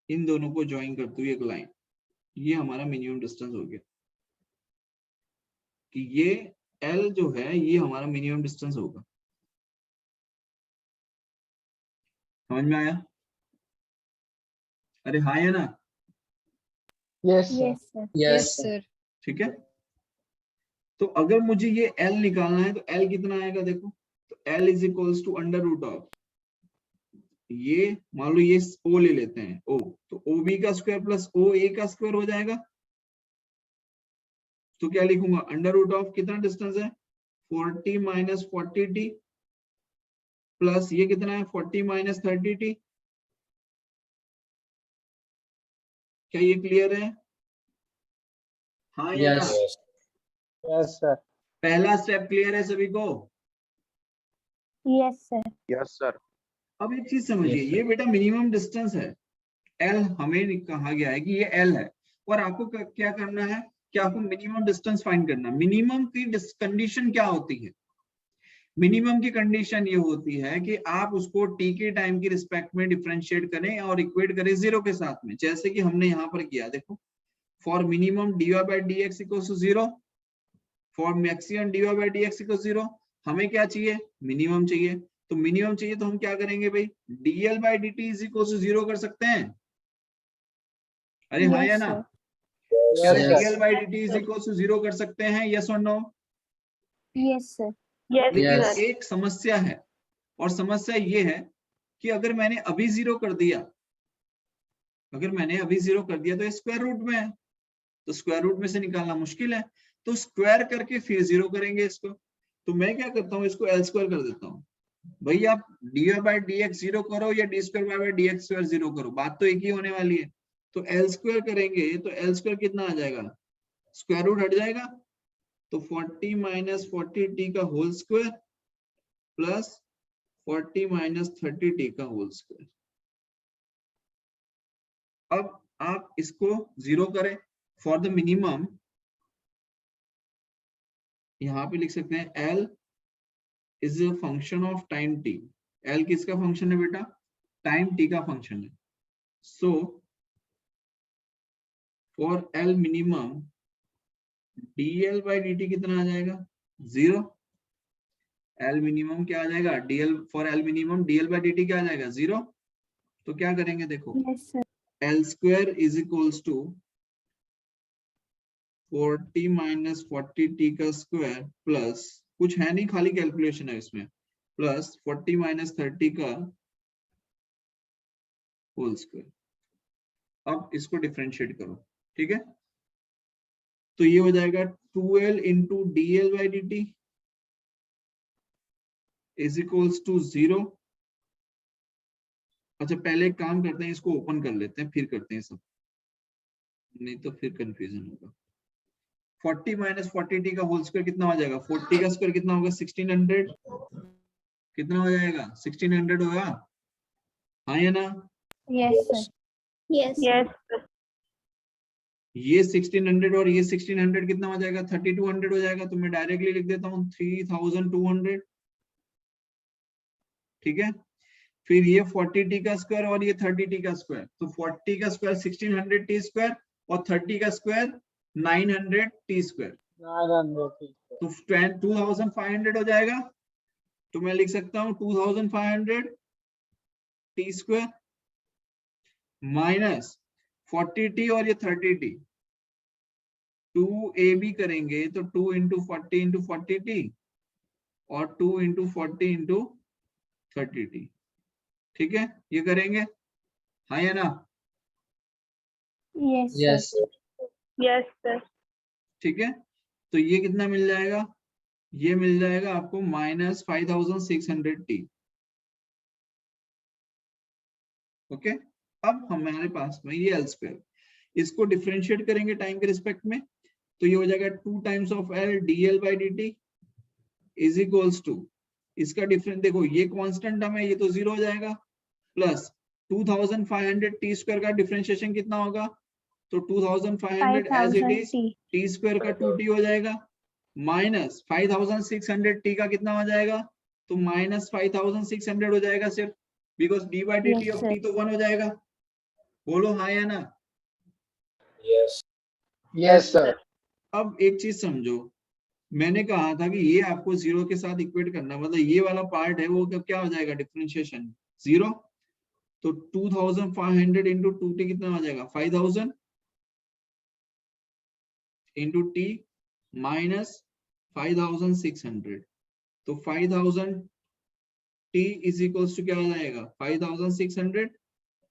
इन दोनों को ज्वाइन करते हुए एक लाइन, ये हमारा मिनिमम डिस्टेंस हो गया कि ये L जो है ये हमारा मिनिमम डिस्टेंस होगा। समझ में आया? अरे हाँ या ना? Yes, sir. Yes, sir. Yes, sir. ठीक है। तो अगर मुझे ये L निकालना है तो L कितना आएगा देखो, तो L is equals to under root of, ये मान लो ये O ले लेते हैं, O, तो OB का स्क्वायर प्लस OA का स्क्वायर हो जाएगा। तो क्या लिखूंगा? अंडर रूट ऑफ कितना डिस्टेंस है? 40 माइनस 40t प्लस ये कितना है? 40 माइनस 30t। क्या ये क्लियर है? हाँ या ना? Yes. Yes, sir. पहला स्टेप क्लियर है सभी को? Yes, sir. Yes, sir. अब एक चीज समझिए, Yes, ये बेटा मिनिमम डिस्टेंस है, L हमें कहा गया है कि ये L है, और आपको क्या करना है कि आपको मिनिमम डिस्टेंस फाइंड करना। मिनिमम की कंडीशन क्या होती है? मिनिमम की कंडीशन ये होती है कि आप उसको t के टाइम की रिस्पेक्ट में डिफरेंशिएट करें और इक्वेट करें 0 के साथ में, जैसे कि हमने यहाँ पर किया। देखो, for minimum dy by dx equals to 0, for maximum dy by dx equals 0। हमें क्या चाहिए? मिनिमम चाहिए। तो मिनिमम चाहिए तो हम क्या करेंगे भाई? dl by dt is equals to 0 कर सकते हैं। अरे हाँ या Yes, ना? sir. क्या Yes, dl by dt is equals to 0 कर सकते हैं? यस और नो? Yes, sir. Yes, लेकिन Yes. एक समस्या है, और समस्या ये है कि अगर मैंने अभी 0 कर दिया, अगर मैंने अभी 0 कर दिया तो ये स्क्वायर रूट में है, तो स्क्वायर रूट में से निकालना मुश्किल है, तो स्क्वायर करके फिर 0 करेंगे इसको। तो मैं क्या करता हूँ, इसको L स्क्वायर कर देता हूँ। भाई आप dy by dx 0 करो या d square by dx square 0 करो, बात तो एक ही होने वाली है। तो L स्क्वायर करेंगे तो L स्क्वायर कितना आ जाएगा? स्क्वायर रूट हट जाएगा, तो 40 माइनस 40t का whole square plus 40 minus 30t का होल स्क्वायर। अब आप इसको 0 करें फॉर द मिनिमम, यहां पे लिख सकते हैं L is a function of time t। L किसका फंक्शन है बेटा? टाइम t का फंक्शन है। So for L minimum dl by dt कितना आ जाएगा? 0। L मिनिमम क्या आ जाएगा? dl for L minimum dl by dt क्या आ जाएगा? 0। तो क्या करेंगे देखो, yes, sir. L square is equals to 40 minus 40t का स्क्वायर प्लस कुछ है नहीं, खाली कैलकुलेशन है इसमें, प्लस 40 माइनस 30 का होल स्क्वायर। अब इसको डिफरेंशिएट करो, ठीक है? तो ये हो जाएगा 2L into dl by dt is equals to 0। अच्छा पहले एक काम करते हैं, इसको ओपन कर लेते हैं फिर करते हैं सब, नहीं तो फिर कंफ्यूजन होगा। 40 माइनस 40t का होल स्क्वायर कितना हो जाएगा? 40 का स्क्वायर कितना होगा? 1600। कितना हो जाएगा? 1600 होगा, हाँ या ना? Yes, sir. Yes. Yes, sir. ये 1600 और ये 1600 कितना हो जाएगा, 3200 हो जाएगा। तो मैं डायरेक्टली लिख देता हूँ 3200, ठीक है। फिर ये 40t का स्क्वायर और ये 30t का स्क्वायर, तो 40 का स्क्वायर 1600t स्क्वायर और 30 का स्क्वायर 900t स्क्वायर, 900 तो 2500 हो जाएगा। तो मैं लिख सकता हूँ 2500 t स्क्वायर माइनस 40t और ये 30t, 2ab करेंगे तो 2 इंटू 40 इंटू 40t और 2 इंटू 40 इंटू 30t, ठीक है। ये करेंगे, हाँ या ना? Yes, Yes. sir. Yes, sir. ठीक है, तो ये कितना मिल जाएगा, ये मिल जाएगा आपको माइनस 5600t। ओके, अब हमारे पास में ये एल स्क्वायर, इसको डिफरेंशिएट करेंगे टाइम के रिस्पेक्ट में, तो ये हो जाएगा 2 times of L dl by dt is equals to, इसका डिफरेंस देखो ये कांस्टेंट टर्म है, ये तो 0 हो जाएगा, प्लस 2500 t स्क्वायर का डिफरेंशिएशन कितना होगा, तो 2500 as it 5000 is T. t square का 2t हो जाएगा, माइनस 5600 t का कितना हो जाएगा, तो माइनस 5600 हो जाएगा सिर्फ, because d by dt Yes, of sir. t तो 1 हो जाएगा। बोलो हाँ या ना? Yes. Yes, sir. अब एक चीज समझो, मैंने कहा था कि ये आपको 0 के साथ इक्वेट करना, मतलब ये वाला पार्ट है वो क्या हो जाएगा, डिफरेंशिएशन 0, तो 2500 इंटू 2t कितना हो जाएगा, 5000 इंटू t माइनस 5600, तो 5000 t इज इक्वल्स टू क्या हो जाएगा, 5600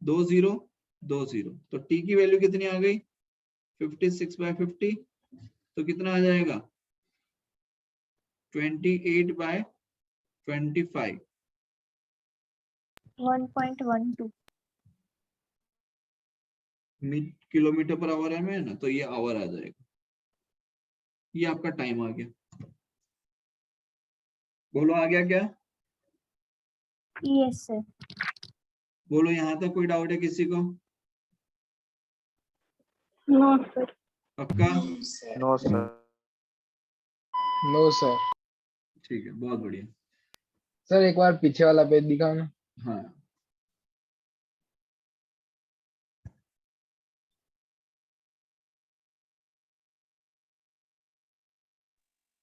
20 20, तो t की वैल्यू कितनी आ गई, 56/50, तो कितना आ जाएगा 28/25, 1.12. किलोमीटर पर आवर है ना, तो ये आवर आ जाएगा। ये आपका टाइम आ गया। बोलो आ गया क्या? Yes, sir. बोलो यहाँ तक कोई डाउट है किसी को? No, sir. पक्का? No sir. No, sir. ठीक है, बहुत बढ़िया। सर एक बार पीछे वाला पेज दिखाओ ना। हाँ,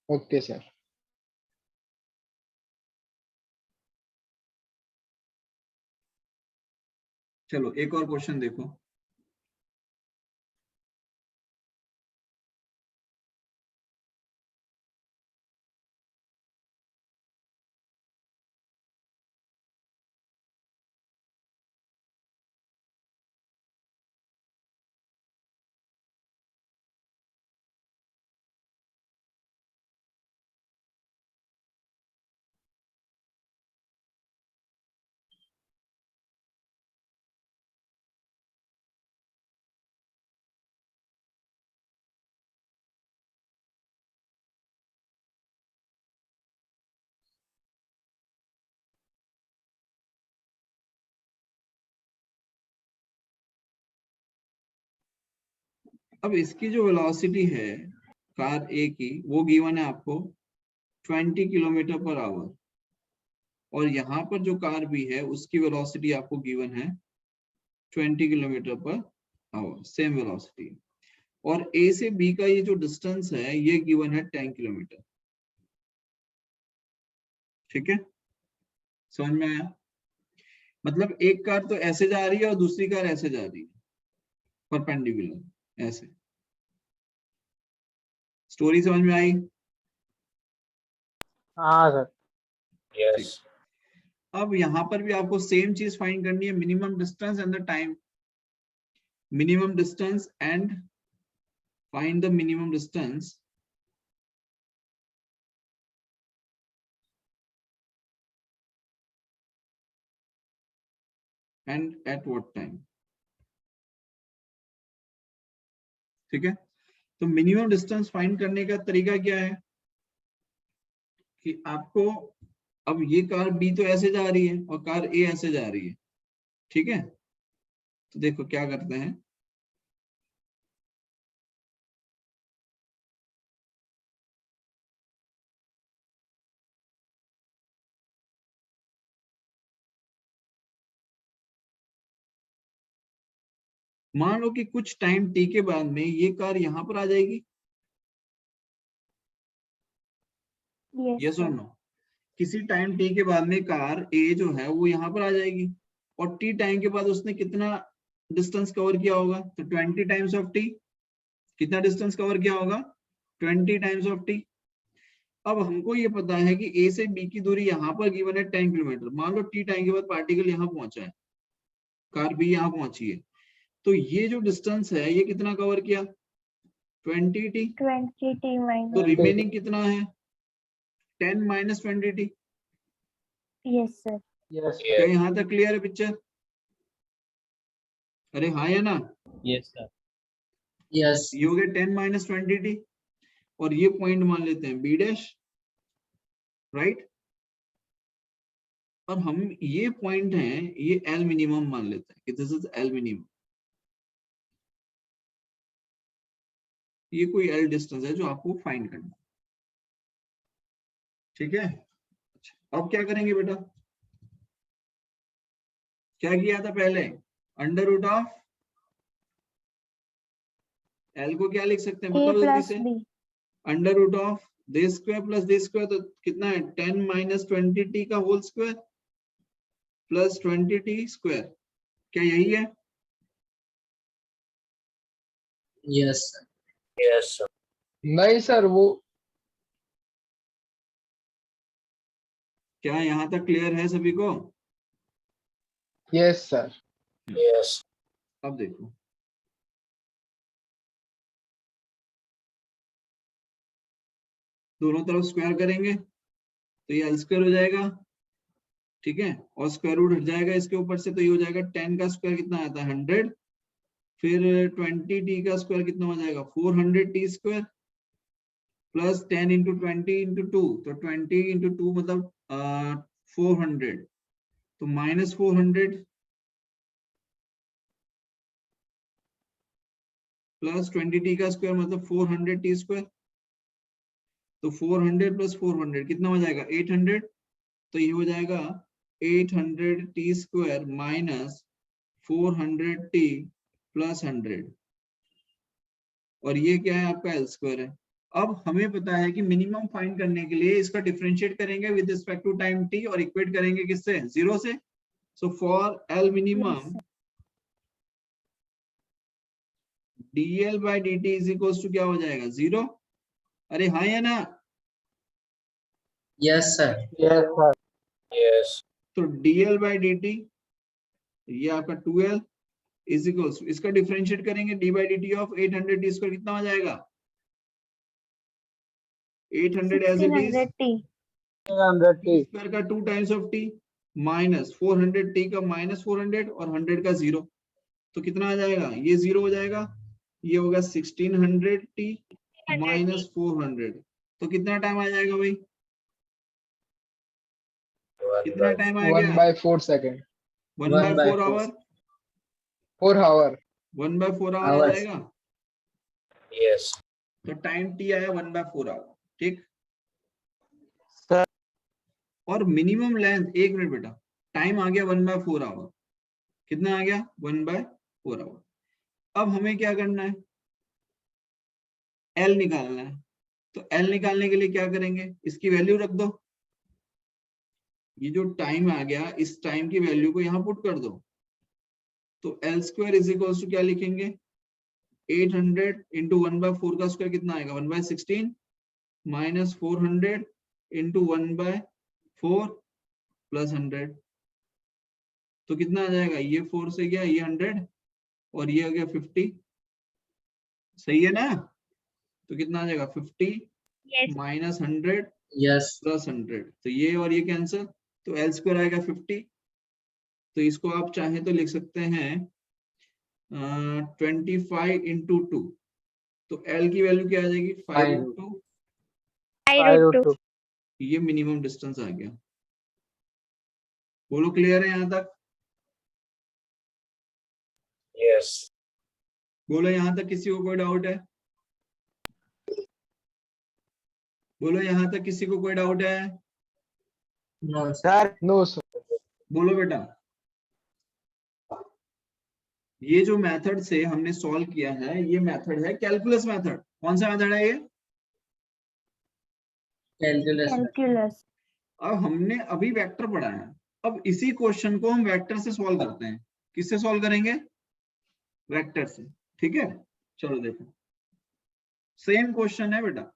ओके सर। चलो एक और क्वेश्चन देखो। अब इसकी जो वेलोसिटी है कार ए की, वो गिवन है आपको 20 किलोमीटर पर आवर, और यहाँ पर जो कार बी है उसकी वेलोसिटी आपको गिवन है 20 kilometre per our, same velocity, और ए से बी का ये जो डिस्टेंस है ये गिवन है 10 किलोमीटर। ठीक है, समझ में आया? मतलब एक कार तो ऐसे जा रही है और दूसरी कार ऐसे जा रही है, परपेंडिकुलर ऐसे। स्टोरी समझ में आई? हाँ सर। Yes. अब यहाँ पर भी आपको सेम चीज फाइंड करनी है, minimum distance and the time. Minimum distance and find the minimum distance and at what time. ठीक है, तो मिनिमम डिस्टेंस फाइंड करने का तरीका क्या है कि आपको, अब ये कार बी तो ऐसे जा रही है और कार ए ऐसे जा रही है, ठीक है, तो देखो क्या करते हैं, मान लो कि कुछ टाइम टी के बाद में ये कार यहाँ पर आ जाएगी, Yes, यस और sir. नो? किसी टाइम टी के बाद में कार ए जो है वो यहाँ पर आ जाएगी, और टी टाइम के बाद उसने कितना डिस्टेंस कवर किया होगा? तो 20 टाइम्स ऑफ टी। कितना डिस्टेंस कवर किया होगा? 20 टाइम्स ऑफ टी। अब हमको ये पता है कि ए से बी की दूरी यहाँ पर गिवन है 10 किलोमीटर। मान लो टी टाइम के बाद पार्टिकल यहाँ पहुंचा है, कार बी यहाँ पहुंची है, तो ये जो डिस्टेंस है ये कितना कवर किया? 20 टी। 20 T तो minus. रिमेनिंग कितना है? 10 minus 20 T. Yes, sir. Yes. क्या यहाँ तक क्लियर है पिक्चर? अरे हाँ या ना? Yes, sir. Yes. ये हो गया 10 माइनस 20 टी, और ये पॉइंट मान लेते हैं बी डैश, राइट? और हम ये पॉइंट है ये एल मिनिमम मान लेते हैं कि दिस इज एल मिनिमम। ये कोई एल डिस्टेंस है जो आपको फाइंड करना है, ठीक है? अच्छा, अब क्या करेंगे बेटा? क्या किया था पहले? अंडर रूट ऑफ एल को क्या लिख सकते हैं A बताओ जल्दी plus से? B. Under root of the square plus the square, तो कितना है? 10 माइनस 20 टी का whole square plus 20 t square. क्या यही है? Yes, sir. Yes, sir. नहीं सर, वो क्या यहाँ तक क्लियर है सभी को? Yes sir. Yes. अब देखो, दोनों तरफ स्क्वायर करेंगे तो ये एल स्क्वायर हो जाएगा, ठीक है? और स्क्वायर रूट हट जाएगा इसके ऊपर से, तो ये हो जाएगा 10 का स्क्वायर कितना आता है? 100। फिर 20 टी का स्क्वायर कितना हो जाएगा? 400 T square plus 10 into 20 into 2, तो 20 इंटू 2 मतलब 400, तो माइनस 400 प्लस 20 टी का स्क्वायर मतलब 400 टी स्क्वायर, तो 400 प्लस 400 कितना हो जाएगा? 800। तो ये हो जाएगा 800 T square minus 400 T plus 100, और ये क्या है? आपका एल स्क्वायर है। अब हमें पता है कि मिनिमम फाइंड करने के लिए इसका डिफरेंशिएट करेंगे with respect to time t, और इक्वेट करेंगे किससे? 0 से। So for L minimum dl by dt is equals to क्या हो जाएगा? 0। अरे हाँ या ना? Yes, sir. Yes sir. Yes. तो dl by dt ये आपका 2l इज इक्वल्स, इसका डिफरेंशिएट करेंगे d by dt of 800 t square कितना हो जाएगा? 800 as it is 1600 T. 100 t square का 2 times of t minus 400 t का माइनस 400 और 100 का 0, तो कितना आ जाएगा? ये 0 हो जाएगा, ये होगा 1600 t माइनस 400, तो कितना टाइम आ जाएगा भाई? कितना टाइम आ गया? 1/4 सेकंड। 1/4 आवर। 4 आवर। 1/4 आवर आ जाएगा, Yes. तो टाइम टी आया 1/4 आवर, ठीक? सर और मिनिमम लेंथ, एक मिनट बेटा, टाइम आ गया 1/4 आवर, कितना आ गया? 1/4 आवर। अब हमें क्या करना है? एल निकालना है। तो एल निकालने के लिए क्या करेंगे? इसकी वैल्यू रख दो, ये जो टाइम आ गया इस टाइम की वैल्यू को यहाँ पुट कर दो, तो L square is equals to क्या लिखेंगे? 800 इंटू 1/4 का स्क्वायर कितना आएगा? 1/16 माइनस 400 इंटू 1/4 प्लस 100, तो कितना आ जाएगा? ये 4 से गया, ये 100 और ये आ गया 50, सही है ना? तो कितना आ जाएगा? 50 Yes. Minus 100 Yes. प्लस 100, तो ये और ये कैंसिल, तो एल स्क्वायर आएगा 50। तो इसको आप चाहें तो लिख सकते हैं 25 इंटू 2, तो एल की वैल्यू क्या आ जाएगी? 5/2। I√2. ये मिनिमम डिस्टेंस आ गया। बोलो क्लियर है यहाँ तक? Yes. बोलो यहाँ तक किसी को कोई डाउट है? बोलो यहाँ तक किसी को कोई डाउट है? No, sir. Sir no sir. बोलो बेटा। ये जो मेथड से हमने सॉल्व किया है ये मेथड है कैलकुलस मेथड। कौन सा मेथड है ये? Calculus. कैलकुलस। अब हमने अभी वेक्टर पढ़ा है, अब इसी क्वेश्चन को हम वेक्टर से सॉल्व करते हैं। किससे सॉल्व करेंगे? वेक्टर से। ठीक है, चलो देखो सेम क्वेश्चन है बेटा।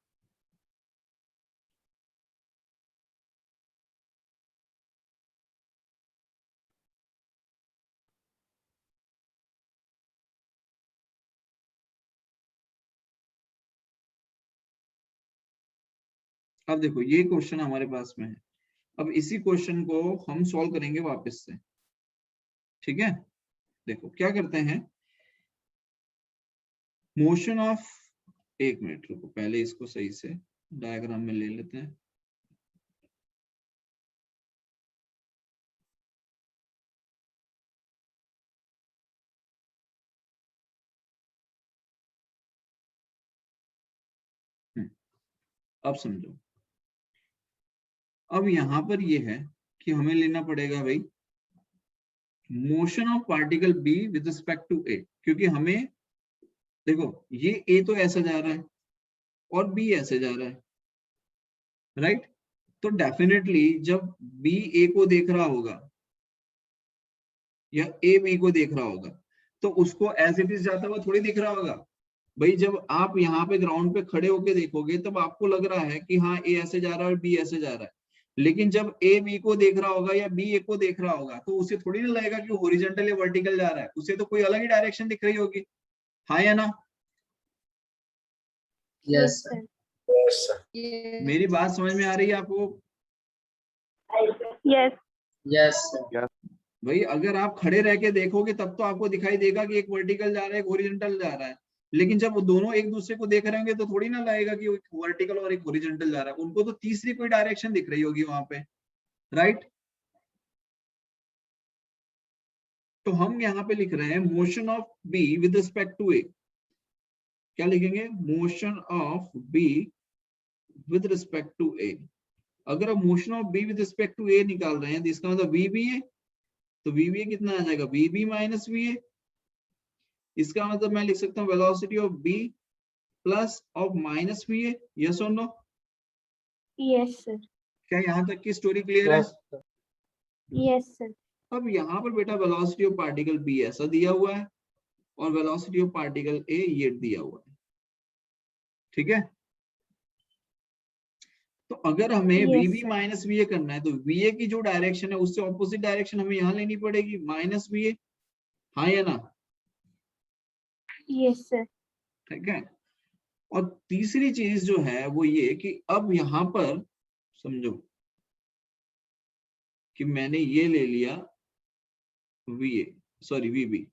अब देखो ये क्वेश्चन हमारे पास में है, अब इसी क्वेश्चन को हम सॉल्व करेंगे वापस से। ठीक है, देखो क्या करते हैं, मोशन ऑफ, एक मिनट रुको पहले इसको सही से डायग्राम में ले लेते हैं। अब समझो, अब यहां पर ये है कि हमें लेना पड़ेगा भाई motion of particle B with respect to A, क्योंकि हमें देखो ये ए तो ऐसा जा रहा है और बी ऐसे जा रहा है, राइट? तो डेफिनेटली जब बी ए को देख रहा होगा या ए बी को देख रहा होगा तो उसको एज इट इज जाता हुआ थोड़ी दिख रहा होगा भाई। जब आप यहाँ पे ग्राउंड पे खड़े होके देखोगे तब आपको लग रहा है कि हाँ ए ऐसे जा रहा है और बी ऐसे जा रहा है, लेकिन जब ए बी को देख रहा होगा या बी ए को देख रहा होगा तो उसे थोड़ी ना लगेगा कि हॉरिजॉन्टल या वर्टिकल जा रहा है, उसे तो कोई अलग ही डायरेक्शन दिख रही होगी। हाँ या ना? Yes, sir. Yes, sir. मेरी बात समझ में आ रही है आपको? यस। Yes, sir. भाई अगर आप खड़े रह के देखोगे तब तो आपको दिखाई देगा कि एक वर्टिकल जा रहा है एक हॉरिजॉन्टल जा रहा है, लेकिन जब वो दोनों एक दूसरे को देख रहे होंगे तो थोड़ी ना लगेगा कि एक वर्टिकल और एक हॉरिजॉन्टल जा रहा है, उनको तो तीसरी कोई डायरेक्शन दिख रही होगी वहां पे, राइट? तो हम यहाँ पे लिख रहे हैं motion of B with respect to A. क्या लिखेंगे? Motion of B with respect to A. अगर आप motion of B with respect to A निकाल रहे हैं तो इसका मतलब वी बी है, तो वी बी कितना आ जाएगा? We B minus we A. इसका मतलब मैं लिख सकता हूँ velocity of B plus of minus we A. Yes और नो? Yes sir. क्या यहाँ तक की स्टोरी क्लियर है? Yes, sir. Yes sir. अब यहाँ पर बेटा वेलोसिटी ऑफ पार्टिकल बी ऐसा दिया हुआ है और वेलोसिटी ऑफ पार्टिकल ए ये दिया हुआ है। ठीक है, तो अगर हमें Yes, v B sir. Minus we A करना है तो वी ए की जो डायरेक्शन है उससे ऑपोजिट डायरेक्शन हमें यहाँ लेनी पड़ेगी, माइनस वी ए। हाँ या ना? Yes sir. ठीक है, और तीसरी चीज जो है वो ये कि अब यहाँ पर समझो कि मैंने ये ले लिया v A, sorry v B,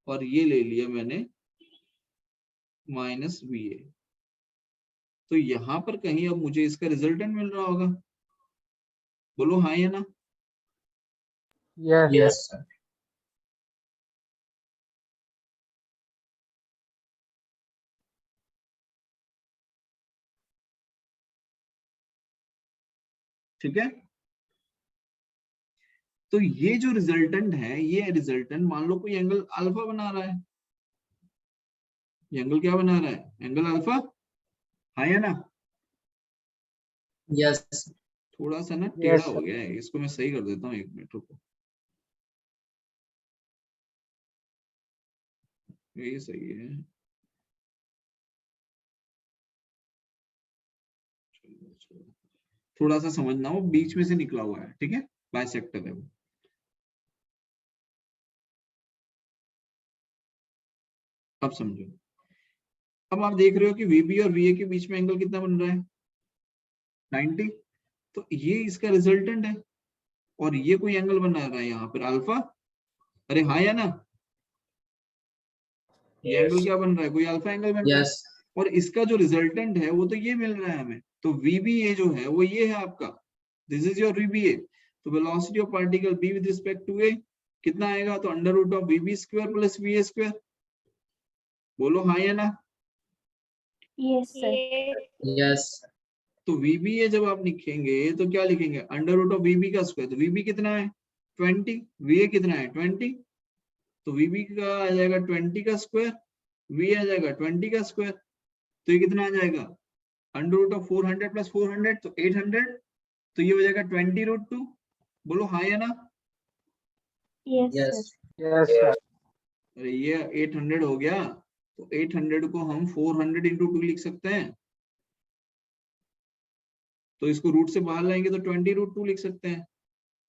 और ये ले लिया मैंने माइनस वी ए, तो यहाँ पर कहीं अब मुझे इसका रिजल्टेंट मिल रहा होगा। बोलो हाँ या ना? Yes. Yes, sir. ठीक है, तो ये जो रिजल्टेंट है ये रिजल्टेंट मान लो कोई एंगल अल्फा बना रहा है, ये एंगल क्या बना रहा है? Angle alpha. हाँ या ना? Yes, sir. थोड़ा सा ना टेढ़ा Yes, हो sir. गया है, इसको मैं सही कर देता हूँ, एक मिनट रुको, ये सही है। थोड़ा सा समझना, वो बीच में से निकला हुआ है, ठीक है, बाइसेक्टर है वो। अब समझो, अब आप देख रहे हो कि वीबी और वीए के बीच में एंगल कितना बन रहा है? 90। तो ये इसका रिजल्टेंट है और ये कोई एंगल बना रहा है यहाँ पर अल्फा। अरे हाँ या ना? ये Yes. एंगल क्या बन रहा है? कोई अल्फा एंगल बन रहा है, Yes. और इसका जो रिजल्टेंट है वो तो ये मिल रहा है हमें। तो वीबीए जो है वो ये है आपका, दिस इज योर वीबीए। तो velocity of particle B with respect to A कितना आएगा? तो under root of VB square plus VA square. बोलो हाँ या ना? Yes sir. Yes. तो वीबीए जब आप लिखेंगे तो क्या लिखेंगे? अंडर रूट ऑफ वीबी का स्क्वायर। तो वीबी कितना है? 20, वीए कितना है? 20। तो वीबी का आ जाएगा 20 का स्क्वायर, वी आ जाएगा 20 का स्क्वायर, तो ये कितना आ जाएगा अंडर रूट ऑफ 400 प्लस 400 तो 800, तो ये हो जाएगा 20√2। बोलो हाँ या ना? Yes, Yes. sir. Yes, sir. Yes. अरे ये 800 हो गया, तो 800 को हम 400 इंटू 2 लिख सकते हैं, तो इसको रूट से बाहर लाएंगे तो 20√2 लिख सकते हैं।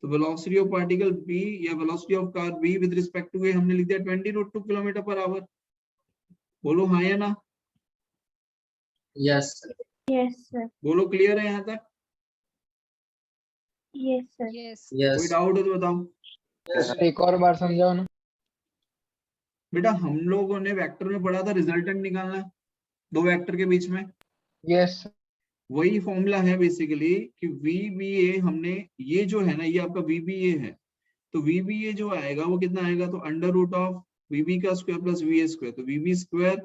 तो वेलोसिटी ऑफ पार्टिकल b या velocity of car b with respect to a हमने लिख दिया 20√2 किलोमीटर पर आवर। बोलो हाँ या ना? Yes, sir. Yes, sir. बोलो क्लियर है यहाँ तक? Yes, sir. कोई Yes. डाउट हो तो बताओ। सर एक और बार समझाओ ना। बेटा हम लोगों ने वेक्टर में पढ़ा था रिजल्टेंट निकालना है दो वेक्टर के बीच में, यस वही फॉर्मूला है बेसिकली कि VBA हमने, ये जो है ना ये आपका VBA है, तो VBA जो आएगा वो कितना आएगा, तो अंडर रूट ऑफ VB का स्क्वायर प्लस VA स्क्वायर, तो VB square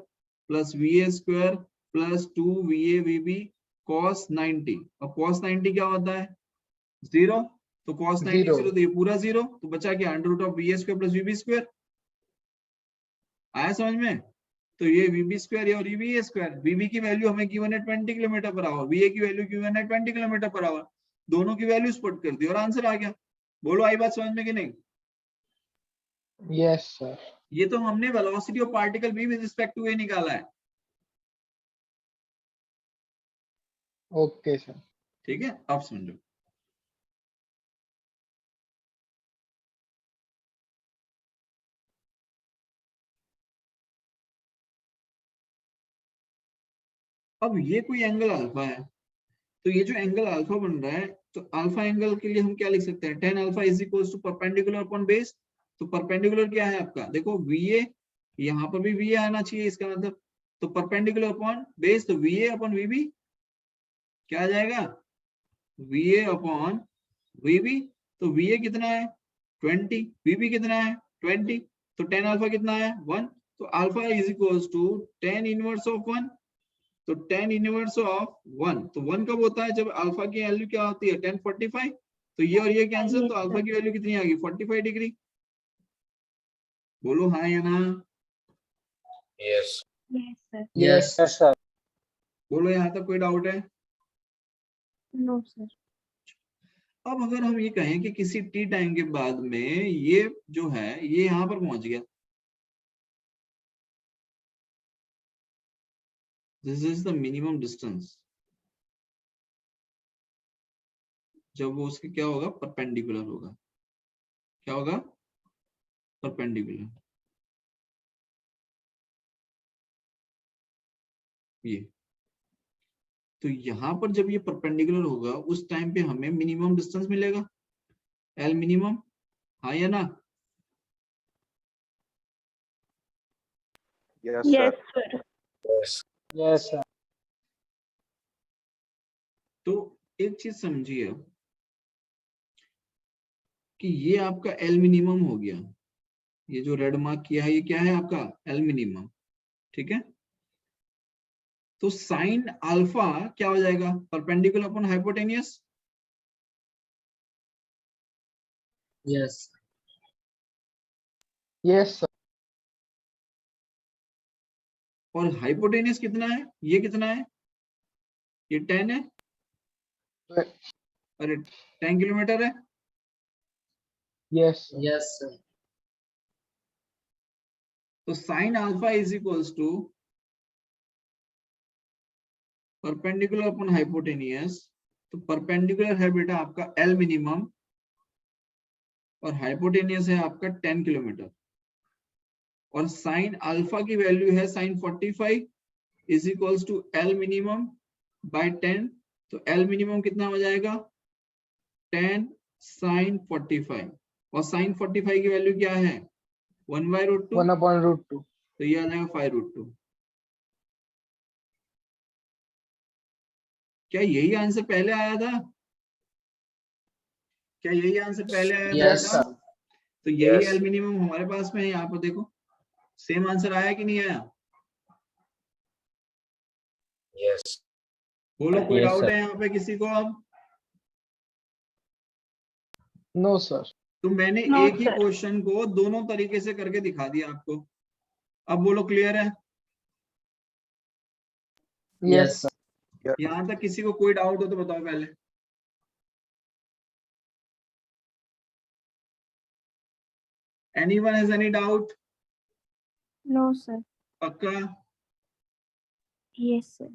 plus VA square plus 2VA VB cos 90, और cos 90 क्या होता है 0, तो cos 90 Zero. 0, तो ये पूरा 0, तो बचा क्या under root of VA square plus VB square. आया समझ में? तो ये VB स्क्वायर और VBA स्क्वायर, VB की वैल्यू हमें गिवन है 20 किलोमीटर पर आवर, VA की वैल्यू गिवन है 20 किलोमीटर पर आवर, दोनों की वैल्यू पुट कर दी और आंसर आ गया। बोलो आई बात समझ में कि नहीं? Yes sir. ये तो हमने velocity of particle b with respect to a निकाला है। Okay sir. ठीक है, अब समझो। अब ये कोई एंगल अल्फा है, तो ये जो एंगल अल्फा बन रहा है, तो अल्फा एंगल के लिए हम क्या लिख सकते हैं, tan alpha is equals to perpendicular upon base. तो परपेंडिकुलर क्या है आपका, देखो VA, यहाँ पर भी VA आना चाहिए इसका मतलब, तो परपेंडिकुलर अपॉन बेस, तो VA अपॉन VB क्या आ जाएगा, VA अपॉन VB, तो VA कितना है 20, VB कितना है 20, तो tan अल्फा कितना है 1, तो alpha is equals to tan inverse of 1, तो tan इनवर्स ऑफ 1, तो 1 कब होता है जब अल्फा की वैल्यू क्या होती है tan 45, तो ये और ये कैंसिल, तो अल्फा की वैल्यू कितनी आ गई 45 डिग्री। बोलो हाँ या ना? Yes. Yes, sir. Yes. Sir. बोलो यहाँ तक कोई डाउट है? No, sir. अब अगर हम ये कहें कि किसी t टाइम के बाद में ये जो है ये यहाँ पर पहुंच गया, this is the minimum distance, जब वो उसके क्या होगा परपेंडिकुलर होगा, क्या होगा परपेंडिकुलर, ये तो यहाँ पर जब ये परपेंडिकुलर होगा उस टाइम पे हमें मिनिमम डिस्टेंस मिलेगा L मिनिमम, हाँ या ना? Yes, Yes, sir. sir. Yes. Yes sir. तो एक चीज समझिए कि ये आपका L मिनिमम हो गया, ये जो रेड मार्क किया है ये क्या है आपका L मिनिमम, ठीक है। तो साइन अल्फा क्या हो जाएगा perpendicular upon hypotenuse, Yes. Yes sir. और हाइपोटेनियस कितना है, ये कितना है, ये 10 है, अरे 10 किलोमीटर है, यस Yes, sir. तो sine alpha is equals to perpendicular upon hypotenuse, तो परपेंडिकुलर है बेटा आपका L मिनिमम और हाइपोटेनियस है आपका 10 किलोमीटर, और साइन अल्फा की वैल्यू है sine 45 is equals to L minimum by 10, तो L मिनिमम कितना हो जाएगा 10 साइन 45, और साइन 45 की वैल्यू क्या है 1/√2, 1/√2। तो ये आ जाएगा 5√2। क्या यही आंसर पहले आया था, क्या यही आंसर पहले आया था Yes, बेटा? sir. तो यही Yes. L मिनिमम हमारे पास में है, यहाँ पर देखो सेम आंसर आया कि नहीं आया? Yes. बोलो कोई Yes, डाउट sir. है यहाँ पे किसी को? अब नो सर। तो मैंने No, एक ही sir. क्वेश्चन को दोनों तरीके से करके दिखा दिया आपको। अब बोलो क्लियर है? Yes, sir. यहां तक किसी को कोई डाउट हो तो बताओ पहले। Anyone has any doubt? No, sir. पक्का? Yes, sir.